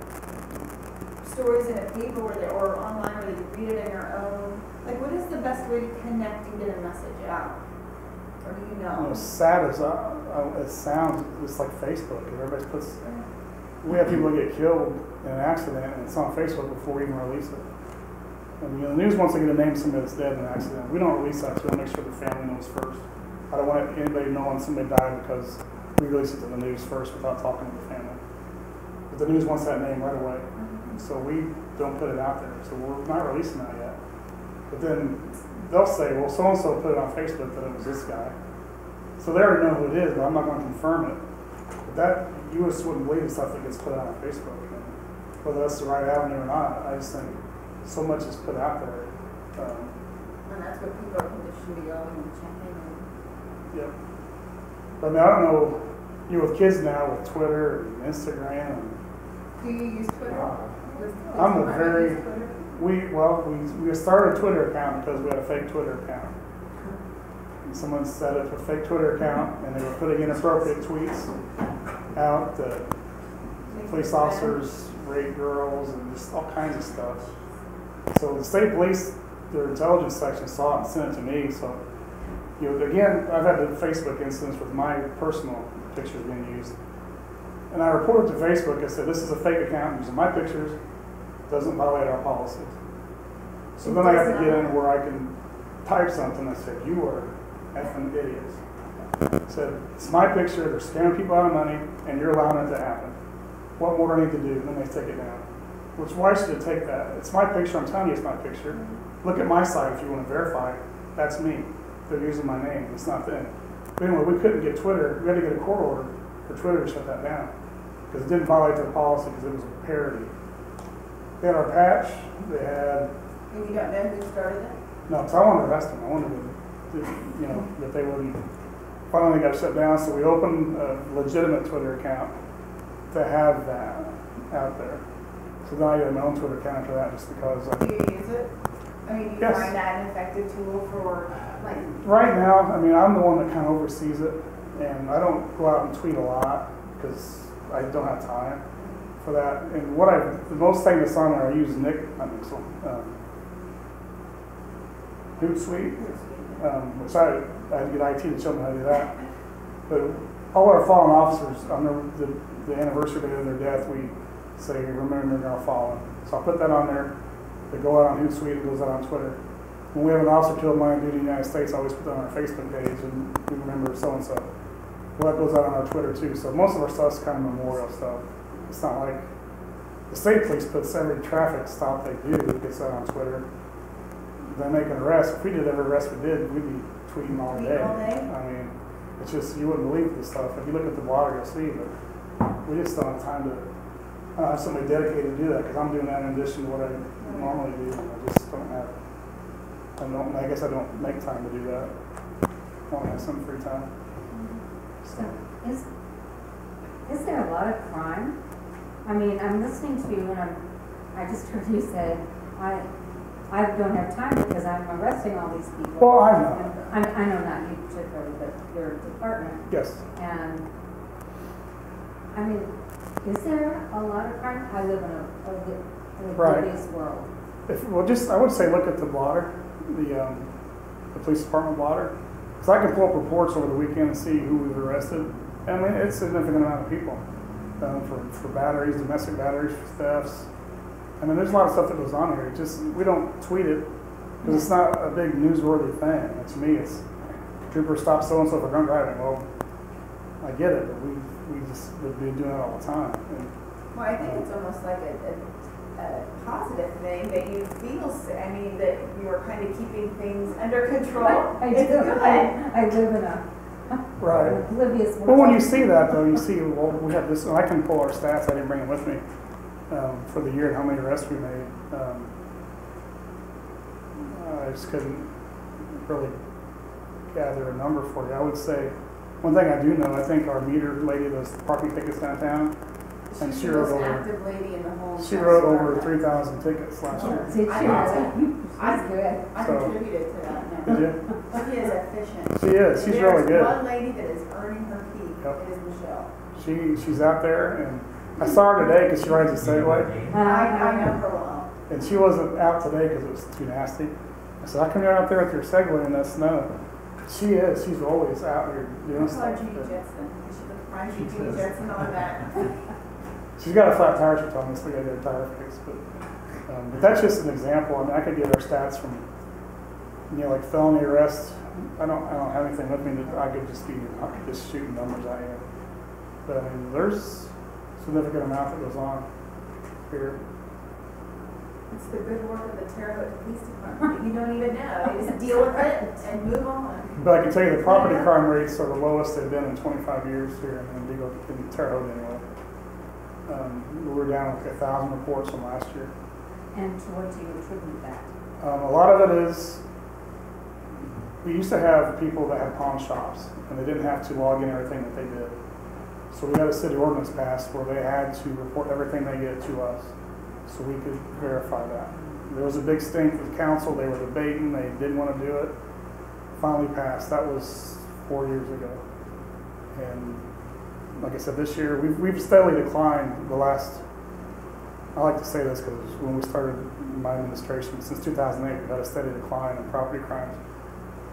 stories in a paper or online where you read it on your own? Like, what is the best way to connect and get a message out? Or do you know? As sad as it sounds, it's like Facebook. Everybody puts. We have people that get killed in an accident, and it's on Facebook before we even release it. And you know, the news wants to get a name of somebody that's dead in an accident. We don't release that to make sure the family knows first. I don't want anybody knowing somebody died because we release it to the news first without talking to the family. But the news wants that name right away. So we don't put it out there. So we're not releasing that yet. But then they'll say, well, so-and-so put it on Facebook that it was this guy. So they already know who it is, but I'm not going to confirm it. But that, you just wouldn't believe the stuff that gets put out on Facebook. And whether that's the right avenue or not, I just think so much is put out there. And that's what people are conditioned to go and check in. Yep. But I mean, I don't know, you know, with kids now with Twitter and Instagram. And, Do you use Twitter? I'm a very, we started a Twitter account because we had a fake Twitter account. And someone set up a fake Twitter account and they were putting inappropriate tweets out that police officers rape girls and just all kinds of stuff. So the state police, their intelligence section saw it and sent it to me. So, you know, again, I've had the Facebook incidents with my personal pictures being used. And I reported to Facebook, I said, this is a fake account using my pictures, doesn't violate our policies. So then I have to get in where I can type something that said, you are effing idiots. I said, it's my picture, they're scamming people out of money, and you're allowing it to happen. What more do I need to do? And then they take it down. Which, why should they take that? It's my picture, I'm telling you it's my picture. Look at my site if you want to verify it. That's me. They're using my name, it's not them. But anyway, we couldn't get Twitter, we had to get a court order for Twitter to shut that down. Because it didn't violate their policy because it was a parody. They had our patch, they had... And you don't know who started it? No, because I wanted to arrest them. I wanted to, you know, that they wouldn't... Finally got shut down, so we opened a legitimate Twitter account to have that out there. So then I got my own Twitter account after that just because... Do you use it? I mean, do you Yes. find that an effective tool for, like... Right now, I mean, I'm the one that kind of oversees it, and I don't go out and tweet a lot because I don't have time for that. And the most thing that's on there, I use Hootsuite, which I had to get IT to show me how to do that. But all our fallen officers, on the anniversary day of their death, we say, remembering our fallen. So I put that on there. They go out on Hootsuite, it goes out on Twitter. When we have an officer killed in line of duty in the United States, I always put that on our Facebook page, and we remember so-and-so. Well, that goes out on our Twitter too. So most of our stuff's kind of memorial stuff. It's not like the state police puts every traffic stop they do, gets out on Twitter. They make an arrest. If we did every arrest we did, we'd be tweeting all day. I mean, it's just, you wouldn't believe this stuff. If you look at the blog, you'll see, but we just don't have time to have somebody dedicated to do that because I'm doing that in addition to what I normally do. And I just don't have, I guess I don't make time to do that. I want to have some free time. So. Is there a lot of crime? I mean, I'm listening to you and I just heard you say, I don't have time because I'm arresting all these people. Well, I know. I know not you particularly, but your department. Yes. And, I mean, is there a lot of crime? I live in a Right. oblivious world. I would say look at the blotter, the police department blotter. Because I can pull up reports over the weekend and see who we've arrested. I mean, it's a significant amount of people for batteries, domestic batteries, for thefts. I mean, there's a lot of stuff that goes on here. It just, we don't tweet it because it's not a big newsworthy thing. And to me, it's trooper stopped so-and-so for drunk driving. Well, I get it, but we just would be doing it all the time. And, Well, I think it's almost like a positive thing that you feel, I mean, that you're kind of keeping things under control. I It's do. good. I live in a right. oblivious world. Well, when you see that, though, you see, well, we have this, and I can pull our stats, I didn't bring them with me, for the year and how many arrests we made. I just couldn't really gather a number for you. I would say, one thing I do know, I think our meter lady does parking tickets downtown, and She's she the wrote most over, active lady in the whole. she wrote over 3,000 tickets last year. See, she I she's good. I So- contributed to that. Did No. you? She is efficient. She is, she's really There's good. one lady that is earning her keep. Yep. It is Michelle. She's out there, and I saw her today because she rides a Segway. I know her well. And she wasn't out today because it was too nasty. I said, how come you're out there with your Segway in that snow? She is. She's always out here doing I call her stuff. Judy Jetson. She reminds me of Judy Jetson on that. She's got a flat tire, she told me, so we got to get a tire fix. But that's just an example. I mean, I could get our stats from, like felony arrests. I don't have anything with me that I could just shooting numbers at you. But I mean, there's a significant amount that goes on here. It's the good work of the Terre Haute Police Department. You don't even know. They just deal with it and move on. But I can tell you the property crime rates are the lowest they've been in 25 years here in Terre Haute anyway. We were down like 1,000 reports from last year. And to what do you attribute that? A lot of it is, we used to have people that had pawn shops and they didn't have to log in everything that they did. So we had a city ordinance passed where they had to report everything they get to us so we could verify that. There was a big stink with the council, they were debating, they didn't want to do it. Finally passed, that was 4 years ago. And like I said, this year, we've steadily declined the last, I like to say this because when we started my administration, since 2008, we've had a steady decline in property crimes.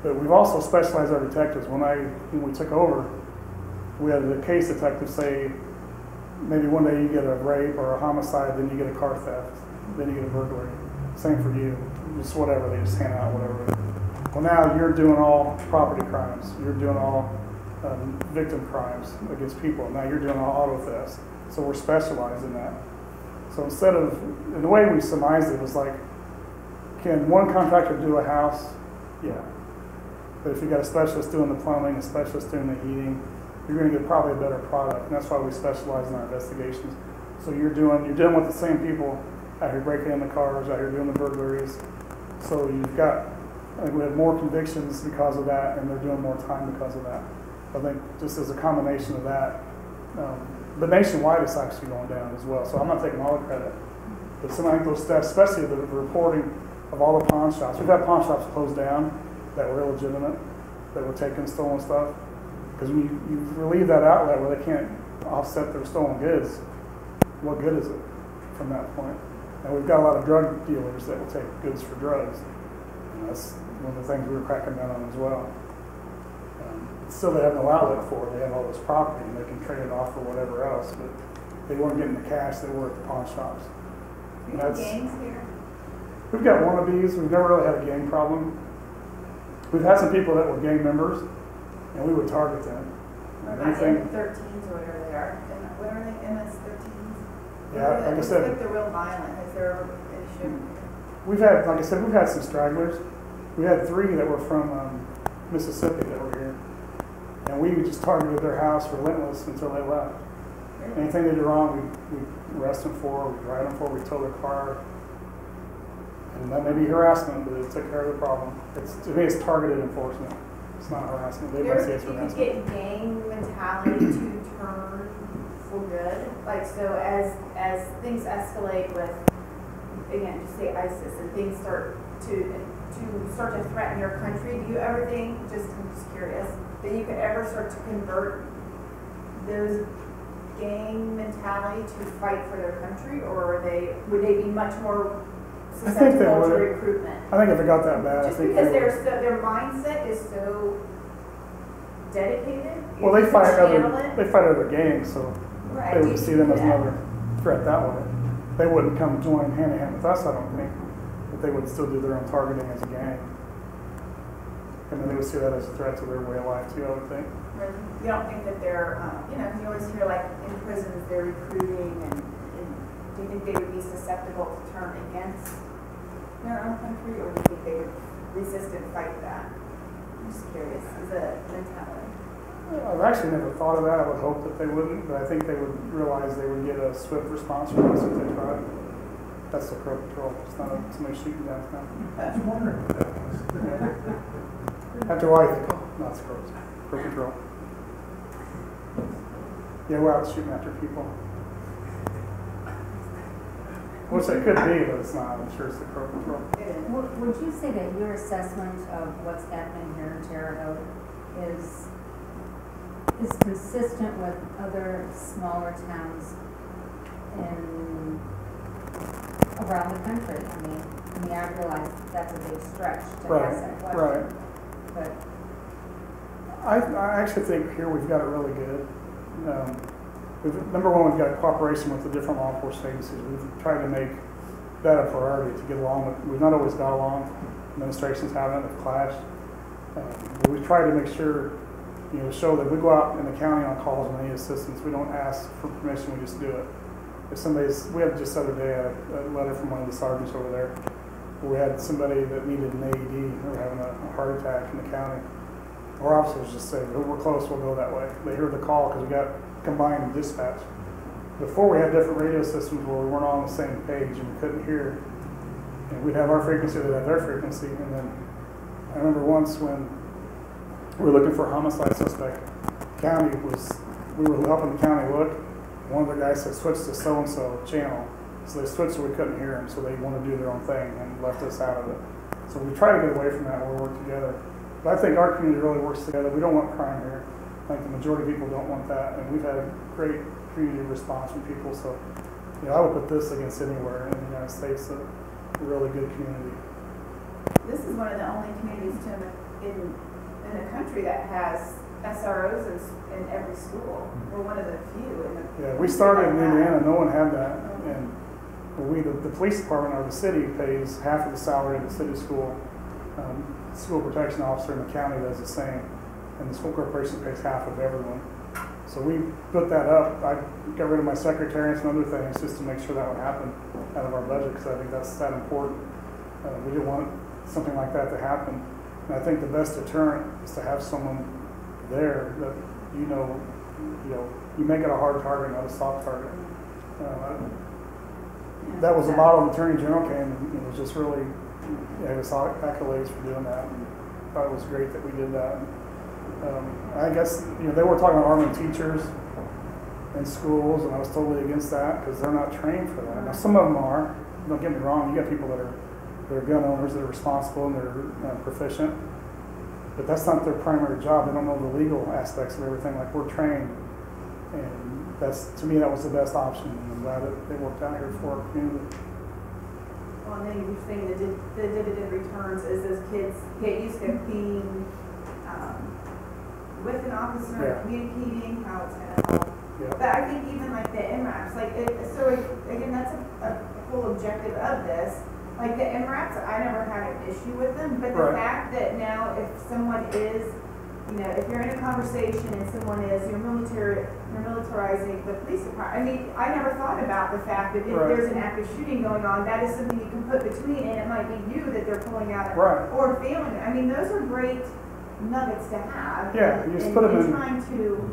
But we've also specialized our detectives. When we took over, we had a case detective say, maybe one day you get a rape or a homicide, then you get a car theft, then you get a burglary. Same for you, just whatever, they just hand out whatever. Well, now you're doing all property crimes. You're doing all victim crimes against people. Now you're doing all auto thefts. So we're specialized in that. So instead of, and the way we surmised it was like, can one contractor do a house? Yeah. But if you got a specialist doing the plumbing, a specialist doing the heating, you're going to get probably a better product. And that's why we specialize in our investigations. So you're dealing with the same people out here breaking in the cars, out here doing the burglaries. So you've got, I think we have more convictions because of that, and they're doing more time because of that. I think just as a combination of that, but nationwide it's actually going down as well. So I'm not taking all the credit. But some of those steps, especially the reporting of all the pawn shops. We've had pawn shops closed down that were illegitimate, that were taking stolen stuff. Because when you relieve that outlet where they can't offset their stolen goods, what good is it from that point? And we've got a lot of drug dealers that will take goods for drugs. And that's one of the things we were cracking down on as well. Still, they have no outlet for it. They have all this property and they can trade it off for whatever else, but they weren't getting the cash they were at the pawn shops. You have gangs here? We've got wannabes. We've never really had a gang problem. We've had some people that were gang members, and we would target them. What about M13s or whatever they are? What are they, MS13s? Yeah, like I said, It's like they're real violent. Is there an issue? we've had, like I said, we've had some stragglers. We had 3 that were from Mississippi that were here. And we just targeted their house relentless until they left. Really? Anything they did wrong, we arrest them for, we drive them for, we tow their car. And that may be harassment, but it took care of the problem. To me, it's targeted enforcement. It's not harassment. They You might ever say it's think you could harassment. get gang mentality to turn for good? Like, so as things escalate with, again, just say ISIS, and things start to threaten your country, do you ever think, I'm just curious, that you could ever start to convert those gang mentality to fight for their country, or would they be much more I think they susceptible to would. recruitment? I think if it got that bad, Just I think because they would. their mindset is so dedicated. Well, they you fight can channel it. other gangs, so Right. they would see them as Yeah. another threat that way. They wouldn't come join hand in hand with us, I don't think, but they would still do their own targeting as a gang. And then they would see that as a threat to their way of life too, I would think. You don't think that they're, because you always hear like in prisons they're recruiting, and do you think they would be susceptible to turn against their own country, or do you think they would resist and fight that? I'm just curious, is a mentality. I've actually never thought of that. I would hope that they wouldn't, but I think they would realize they would get a swift response from us if they tried. That's the Crow Patrol. It's not somebody shooting downtown. I was wondering what that was. After a while, you think, oh, not the Crow Patrol. Yeah, we're out shooting after people. Which it could be, but it's not. I'm sure it's the Crow Patrol. Would you say that your assessment of what's happening here in Terre Haute is consistent with other smaller towns around the country? I mean, I realize that's a big stretch to ask that question. Right. But I actually think here we've got it really good. Number one, we've got cooperation with the different law enforcement agencies. We've tried to make that a priority to get along with. We've not always got along. Administrations haven't, they've clashed. But we've tried to make sure, show that we go out in the county on calls when we need assistance. We don't ask for permission, we just do it. If we had just the other day a letter from one of the sergeants over there, where we had somebody that needed an AED, they were having a heart attack in the county. Our officers just say, we're close, we'll go that way. They heard the call because we got combined dispatch. Before we had different radio systems where we weren't all on the same page and we couldn't hear. And we'd have our frequency, they'd have their frequency. And then I remember once when we were looking for a homicide suspect, we were helping the county look. One of the guys said, switch to so-and-so channel. So they switched so we couldn't hear them, so they wanted to do their own thing and left us out of it. So we try to get away from that where we work together. But I think our community really works together. We don't want crime here. I think the majority of people don't want that, and we've had a great community response from people. So, I would put this against anywhere in the United States, a really good community. This is one of the only communities in the country that has SROs in every school. We're one of the few. Yeah, we started in Indiana. No one had that, and the police department or the city pays half of the salary of the city school. School protection officer in the county does the same, and the school corporation pays half of everyone. So we put that up. I got rid of my secretary and some other things just to make sure that would happen out of our budget, because I think that's that important. We didn't want something like that to happen. And I think the best deterrent is to have someone there that you make it a hard target, not a soft target. That was the model the Attorney General came, and it was just really, it was accolades for doing that. And I thought it was great that we did that. I guess, they were talking about arming teachers in schools, and I was totally against that because they're not trained for that. Now, some of them are. Don't get me wrong. You got people that are gun owners that are responsible and they're proficient, but that's not their primary job. They don't know the legal aspects of everything like we're trained, and to me that was the best option. And I'm glad that it worked out here for our community. Well, and then you're saying the dividend returns as those kids get used to being with an officer, Yeah. communicating, how it's going to help. Yeah. But I think even like the MRAPs, again, that's a whole objective of this. Like the MRAPs, I never had an issue with them, but the Right. fact that now if someone is, if you're in a conversation and someone is, you're militarizing the police department. I mean, I never thought about the fact that if Right. there's an active shooting going on, that is something you can put between, and it might be you that they're pulling out Right. or failing. I mean, those are great nuggets to have. Yeah, you just put them in. Trying to,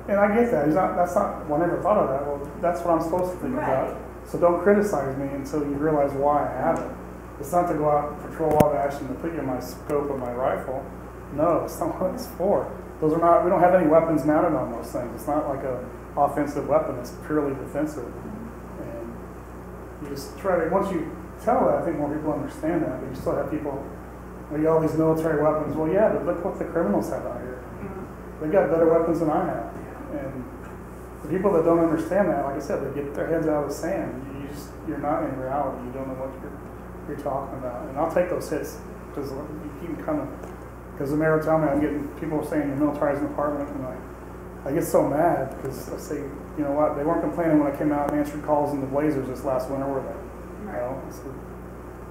And I get that. That's not. Well, I never thought of that. Well, that's what I'm supposed to think about. Right. So don't criticize me until you realize why I have it. It's not to go out and patrol all the action to put you in my scope of my rifle. No, it's not what it's for. Those are not, we don't have any weapons mounted on those things. It's not like a offensive weapon, it's purely defensive. And you just try to, once you tell that, I think more people understand that, but you still have people, well, you all these military weapons. Well, yeah, but look what the criminals have out here. They got better weapons than I have. And the people that don't understand that, like I said, they get their heads out of the sand. You're not in reality. You don't know what you're talking about. And I'll take those hits because you keep them coming. Because the mayor will tell me I'm getting people saying you're militarizing the department, and I get so mad because I say, you know what? They weren't complaining when I came out and answered calls in the Blazers this last winter, were they? You know, so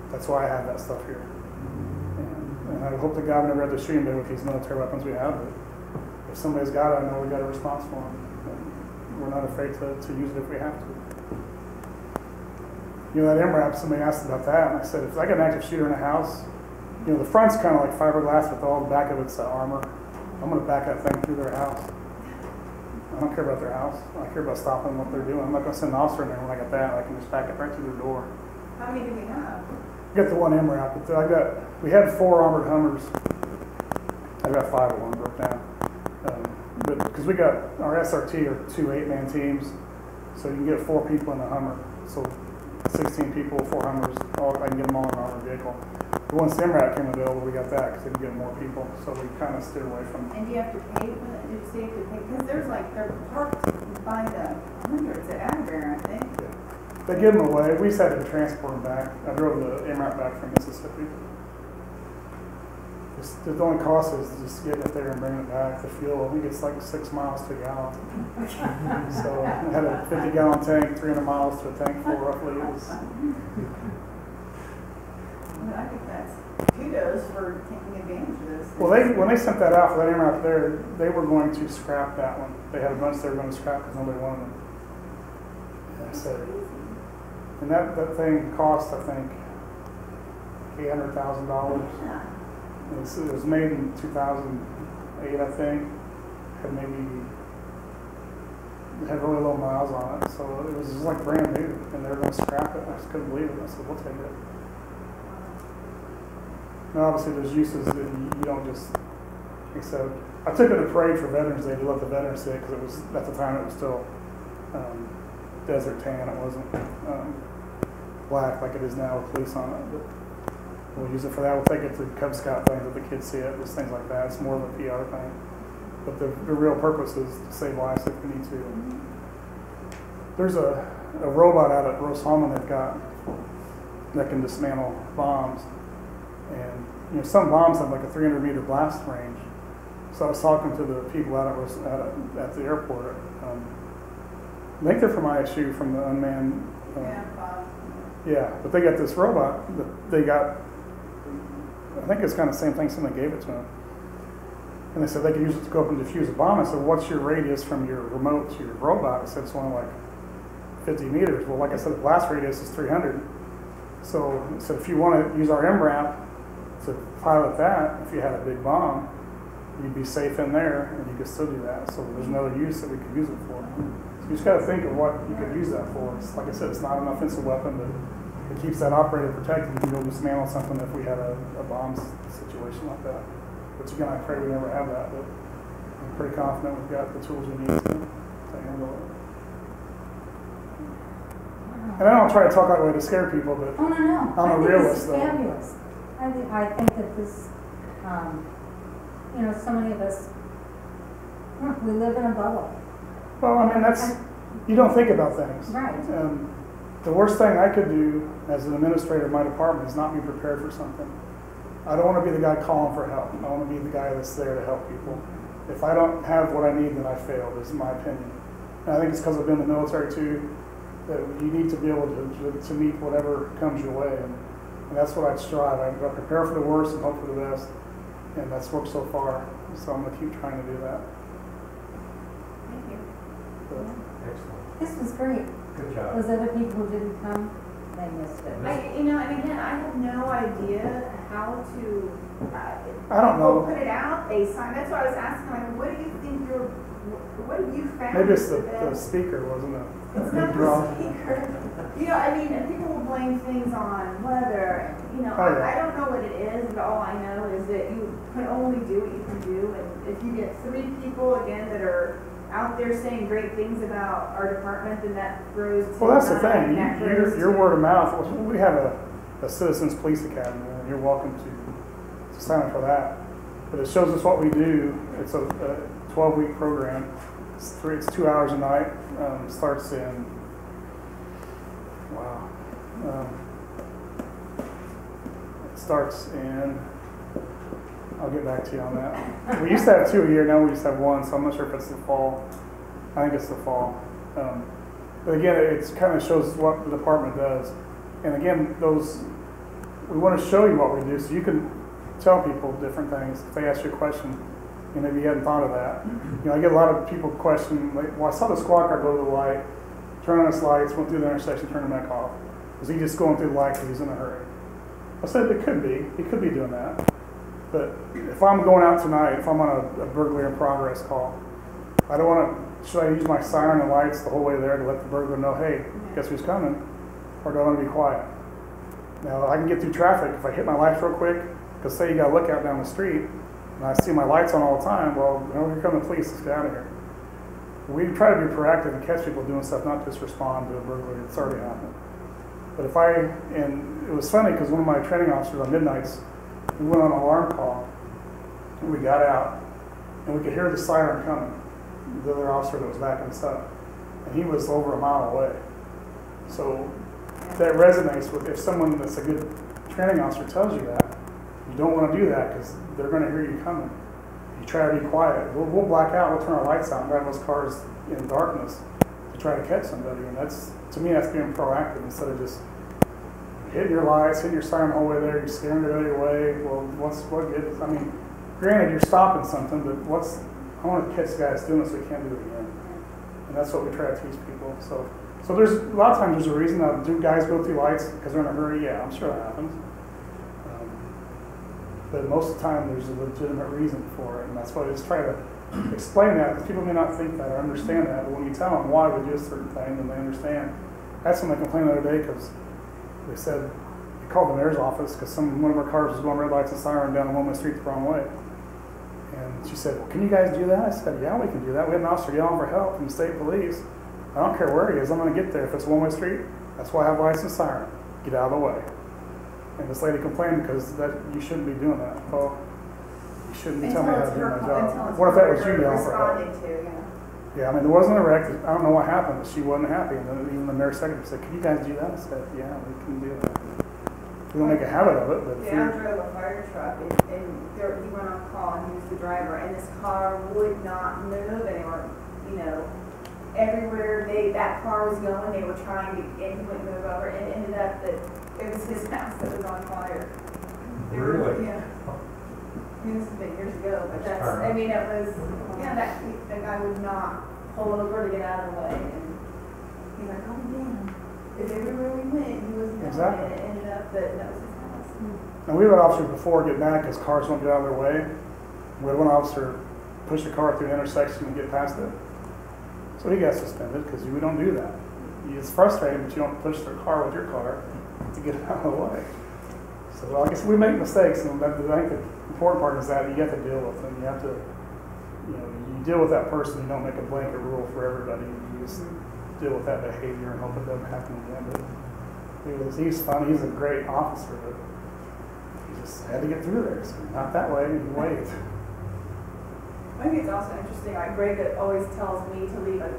that's why I have that stuff here. And I hope the governor never had to shoot him with these military weapons we have. But if somebody's got it, I know we got a response for them. And we're not afraid to use it if we have to. You know, that MRAP, somebody asked about that, and I said, if I got an active shooter in a house, you know, the front's kind of like fiberglass with all the back of it's armor. I'm going to back that thing through their house. I don't care about their house. I care about stopping what they're doing. I'm not going to send an officer in there when I got that. I can just back it right through their door. How many do we have? I got the one MRAP, but we had 4 armored Hummers. I got 5 of them broke down. But because we got our SRT are 2 8-man teams, so you can get 4 people in a Hummer. So 16 people, 4 Hummers, I can get them all in an armored vehicle. But once the MRAP came available, we got that because they could get more people. So we kind of steered away from. And do you have to pay for that? Did you say you have to pay? Because there's like, they're parked by the hundreds at Adair, I think. Yeah. They give them away. We just had to transport them back. I drove the MRAP back from Mississippi. The only cost is just getting it there and bringing it back. The fuel, I think it's like 6 miles to a gallon. So I had a 50-gallon tank, 300 miles to a tank full roughly. It was. Well, I think that's kudos for taking advantage of this. Well, when they sent that out for that MRAP there, they were going to scrap that one. They had a bunch they were going to scrap because nobody wanted them. And I said, and that thing cost, I think, $800,000. Yeah. It was made in 2008, I think. Had really low miles on it, so it was just like brand new, and they were going to scrap it. I just couldn't believe it. I said, we'll take it. Now, obviously, there's uses that you don't just accept. I took it to parade for Veterans Day to let the veterans see it because it was at the time it was still desert tan. It wasn't black like it is now with police on it. But we'll use it for that. We'll take it to Cub Scout things that the kids see it, just things like that. It's more of a PR thing. But the real purpose is to save lives if we need to. There's a robot out at Roscommon they've got that can dismantle bombs. And you know, some bombs have like a 300-meter blast range. So I was talking to the people out at the airport. I think they're from ISU, from the unmanned. Yeah, but they got this robot that they got. I think it's kind of the same thing. Somebody gave it to them, and they said they could use it to go up and defuse a bomb. I said, "What's your radius from your remote to your robot?" I said, "It's only like 50 meters." Well, like I said, the blast radius is 300. So I said, if you want to use our MRAP to pilot that, if you had a big bomb, you'd be safe in there, and you could still do that. So there's another use that we could use it for. So you just got to think of what you could use that for. It's, like I said, it's not an offensive weapon, but it keeps that operator protected. You can go dismantle something if we had a bomb situation like that. Which again, I pray we never have that, but I'm pretty confident we've got the tools we need to handle it. And I don't try to talk that way to scare people, but Oh, no. I'm a realist, though. I think this is fabulous. I think that this, you know, so many of us, we live in a bubble. Well, I mean, you don't think about things. Right. The worst thing I could do as an administrator of my department is not be prepared for something. I don't want to be the guy calling for help. I want to be the guy that's there to help people. If I don't have what I need, then I failed, is my opinion. And I think it's because I've been in the military too, that you need to be able to meet whatever comes your way. And that's what I'd strive. I prepare for the worst and hope for the best. And that's worked so far. So I'm going to keep trying to do that. Thank you. Excellent. This was great. Good job. Those other people who didn't come, they missed it. And again, I have no idea how to. I don't know. Put it out. They sign. That's why I was asking. Like, what do you think your what have you found? Maybe it's is the speaker, wasn't it? It's Big not draw. the speaker. You know, I mean, and people will blame things on weather, and, you know, Oh, yeah. I don't know what it is, but all I know is that you can only do what you can do, and if you get 3 people, again, that are out there saying great things about our department, then that grows to. Well, that's the 9, thing. that grows Your to- word of mouth. We have a Citizens Police Academy, and you're welcome to sign up for that. But it shows us what we do. It's a 12-week program. It's 2 hours a night. Starts in it starts in. I'll get back to you on that. We used to have 2 a year. Now we just have 1. So I'm not sure if it's the fall. I think it's the fall. But again, it kind of shows what the department does. And again, we want to show you what we do so you can tell people different things. If they ask you a question, and maybe you hadn't thought of that. You know, I get a lot of people question, like, well, I saw the squad car go to the light, turn on his lights, went through the intersection, turned them back off. Was he just going through the light because he's in a hurry? I said it could be. He could be doing that. But if I'm going out tonight, if I'm on a burglary in progress call, I don't want to, should I use my siren and lights the whole way there to let the burglar know, hey, guess who's coming? Or do I want to be quiet? Now, I can get through traffic if I hit my lights real quick, because say you got a lookout down the street, and I see my lights on all the time, well, you know, here come the police, let's get out of here. We try to be proactive and catch people doing stuff, not just respond to a burglary that's already happened. But and it was funny because one of my training officers on midnights, we went on an alarm call, and we got out, and we could hear the siren coming, the other officer that was backing us up, and he was over a mile away. So that resonates with, if someone that's a good training officer tells you that, you don't want to do that because they're going to hear you coming. You try to be quiet. We'll black out, we'll turn our lights out and drive those cars in darkness to try to catch somebody. And that's, to me, that's being proactive instead of just hitting your lights, hitting your siren the whole way there, you're scaring everybody away. Well, what good is, I mean, granted, you're stopping something, but I want to catch guys doing this so we can't do it again. And that's what we try to teach people. So there's a lot of times there's a reason that do guys go through lights because they're in a hurry. Yeah, I'm sure that happens. But most of the time there's a legitimate reason for it, and that's why I just try to explain that, because people may not think that or understand that, but when you tell them why we do a certain thing, then they understand. I had somebody complain the other day because they said, they called the mayor's office because one of our cars was going red lights and siren down Woolman Street the wrong way. And she said, well, can you guys do that? I said, yeah, we can do that. We had an officer yelling for help from the state police. I don't care where he is, I'm going to get there. If it's a one-way street, that's why I have lights and siren. Get out of the way. And this lady complained because you shouldn't be doing that. Well, you shouldn't be telling me how to do my job. What if that was you yelling for help? Yeah, I mean, there wasn't a wreck. I don't know what happened, but she wasn't happy. And then even the mayor's secretary said, can you guys do that? I said, yeah, we can do that. We don't make a habit of it, but Yeah, I drove a fire truck, and he went on call, and he was the driver, and this car would not move, and they were, you know, everywhere that car was going, they were trying to, and he wouldn't move over, and it ended up that it was his house that was on fire. Really? Yeah. I mean, this has been years ago, but that's, Fire. I mean, it was, yeah, that guy would not pull over to get out of the way, and he's like, oh, damn. If everywhere we went, he was going, Exactly. and it ended up that was his house. And we had an officer before get mad because cars won't get out of their way. We had one officer push a car through the intersection and get past it. So he got suspended because we don't do that. It's frustrating, but you don't push the car with your car to get it out of the way. So I guess we make mistakes, and I think the important part is that you have to deal with them. You have to, you deal with that person. You don't make a blanket rule for everybody. You just deal with that behavior and hope it doesn't happen again. But he's fun. He's a great officer, but he just had to get through there. So not that way. He waved. I think it's also interesting, like Greg always tells me to leave, at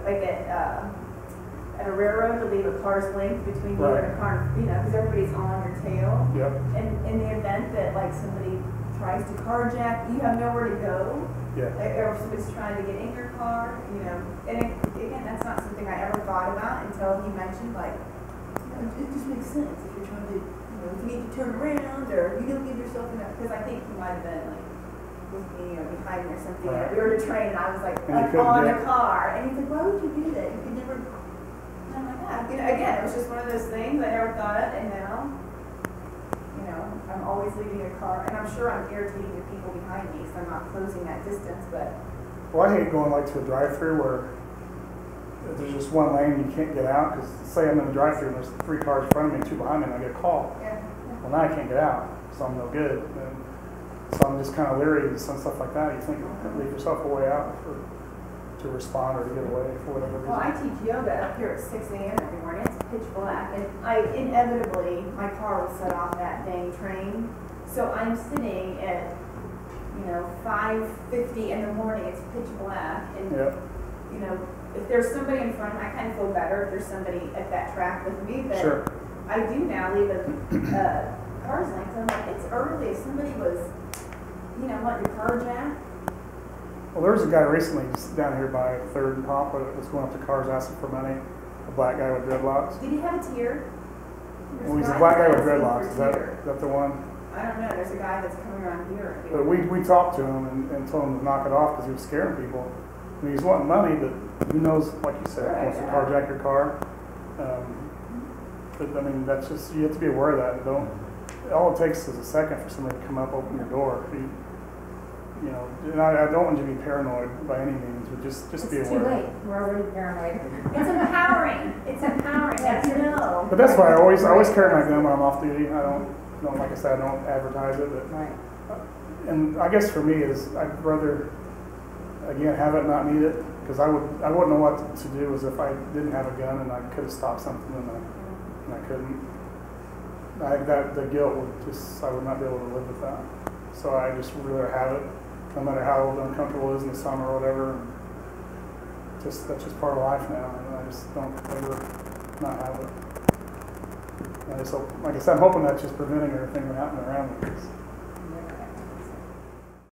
a railroad, to leave a car's length between you and a car, because everybody's on your tail. Yep. And in the event that like somebody tries to carjack, you have nowhere to go. Yeah. Or if somebody's trying to get in your car, and again, that's not something I ever thought about until he mentioned, like, it just makes sense if you're trying to, if you need to turn around, or you don't give yourself enough, because I think he might have been like, with me or behind me or something. Right. We were in a train and I was like And on the car. And he's like, why would you do that? You could never. And I'm like, again, it was just one of those things I never thought of. And now, I'm always leaving a car. And I'm sure I'm irritating the people behind me, so I'm not closing that distance. But Well, I hate going like to a drive-through where there's just one lane and you can't get out, because say I'm in the drive-through and there's 3 cars in front of me and 2 behind me and I get a call. Yeah. Well, now I can't get out, so I'm no good. And so I'm just kind of leery and some stuff like that. You think, leave yourself a way out to respond or to get away for whatever reason. Well, I teach yoga up here at 6 a.m. every morning. It's pitch black, and inevitably my car will set off that dang train. So I'm sitting at 5:50 in the morning. It's pitch black, and Yep. if there's somebody in front of me, I kind of feel better if there's somebody at that track with me. But Sure. I do now leave a car's length. I'm like, it's early. If somebody was, wanting your car jacked. Well, there was a guy recently just down here by 3rd and Poplar that was going up to cars asking for money. A black guy with dreadlocks. Did he have a tear? Well, he's a black guy with dreadlocks. Is that the one? I don't know. There's a guy that's coming around here. But we talked to him and told him to knock it off because he was scaring people. I mean, he's wanting money, but who knows, like you said, Right, wants to yeah. carjack your car. But I mean, that's just, you have to be aware of that. All it takes is a second for somebody to come up, open your door. And I don't want you to be paranoid by any means, but just be It's aware. too late, we're already paranoid. It's empowering. It's empowering. That's no. But that's why I always carry my gun when I'm off duty. I don't, like I said, I don't advertise it, but. Right. And I guess for me is I'd rather, again, have it, not need it, because I wouldn't know what to do as if I didn't have a gun and I could have stopped something and I couldn't. I think that the guilt would I would not be able to live with that. So I just would rather have it, no matter how uncomfortable it is in the summer or whatever. And that's just part of life now, and I just don't ever not have it. And I just hope, like I said, I'm hoping that's just preventing everything from happening around me.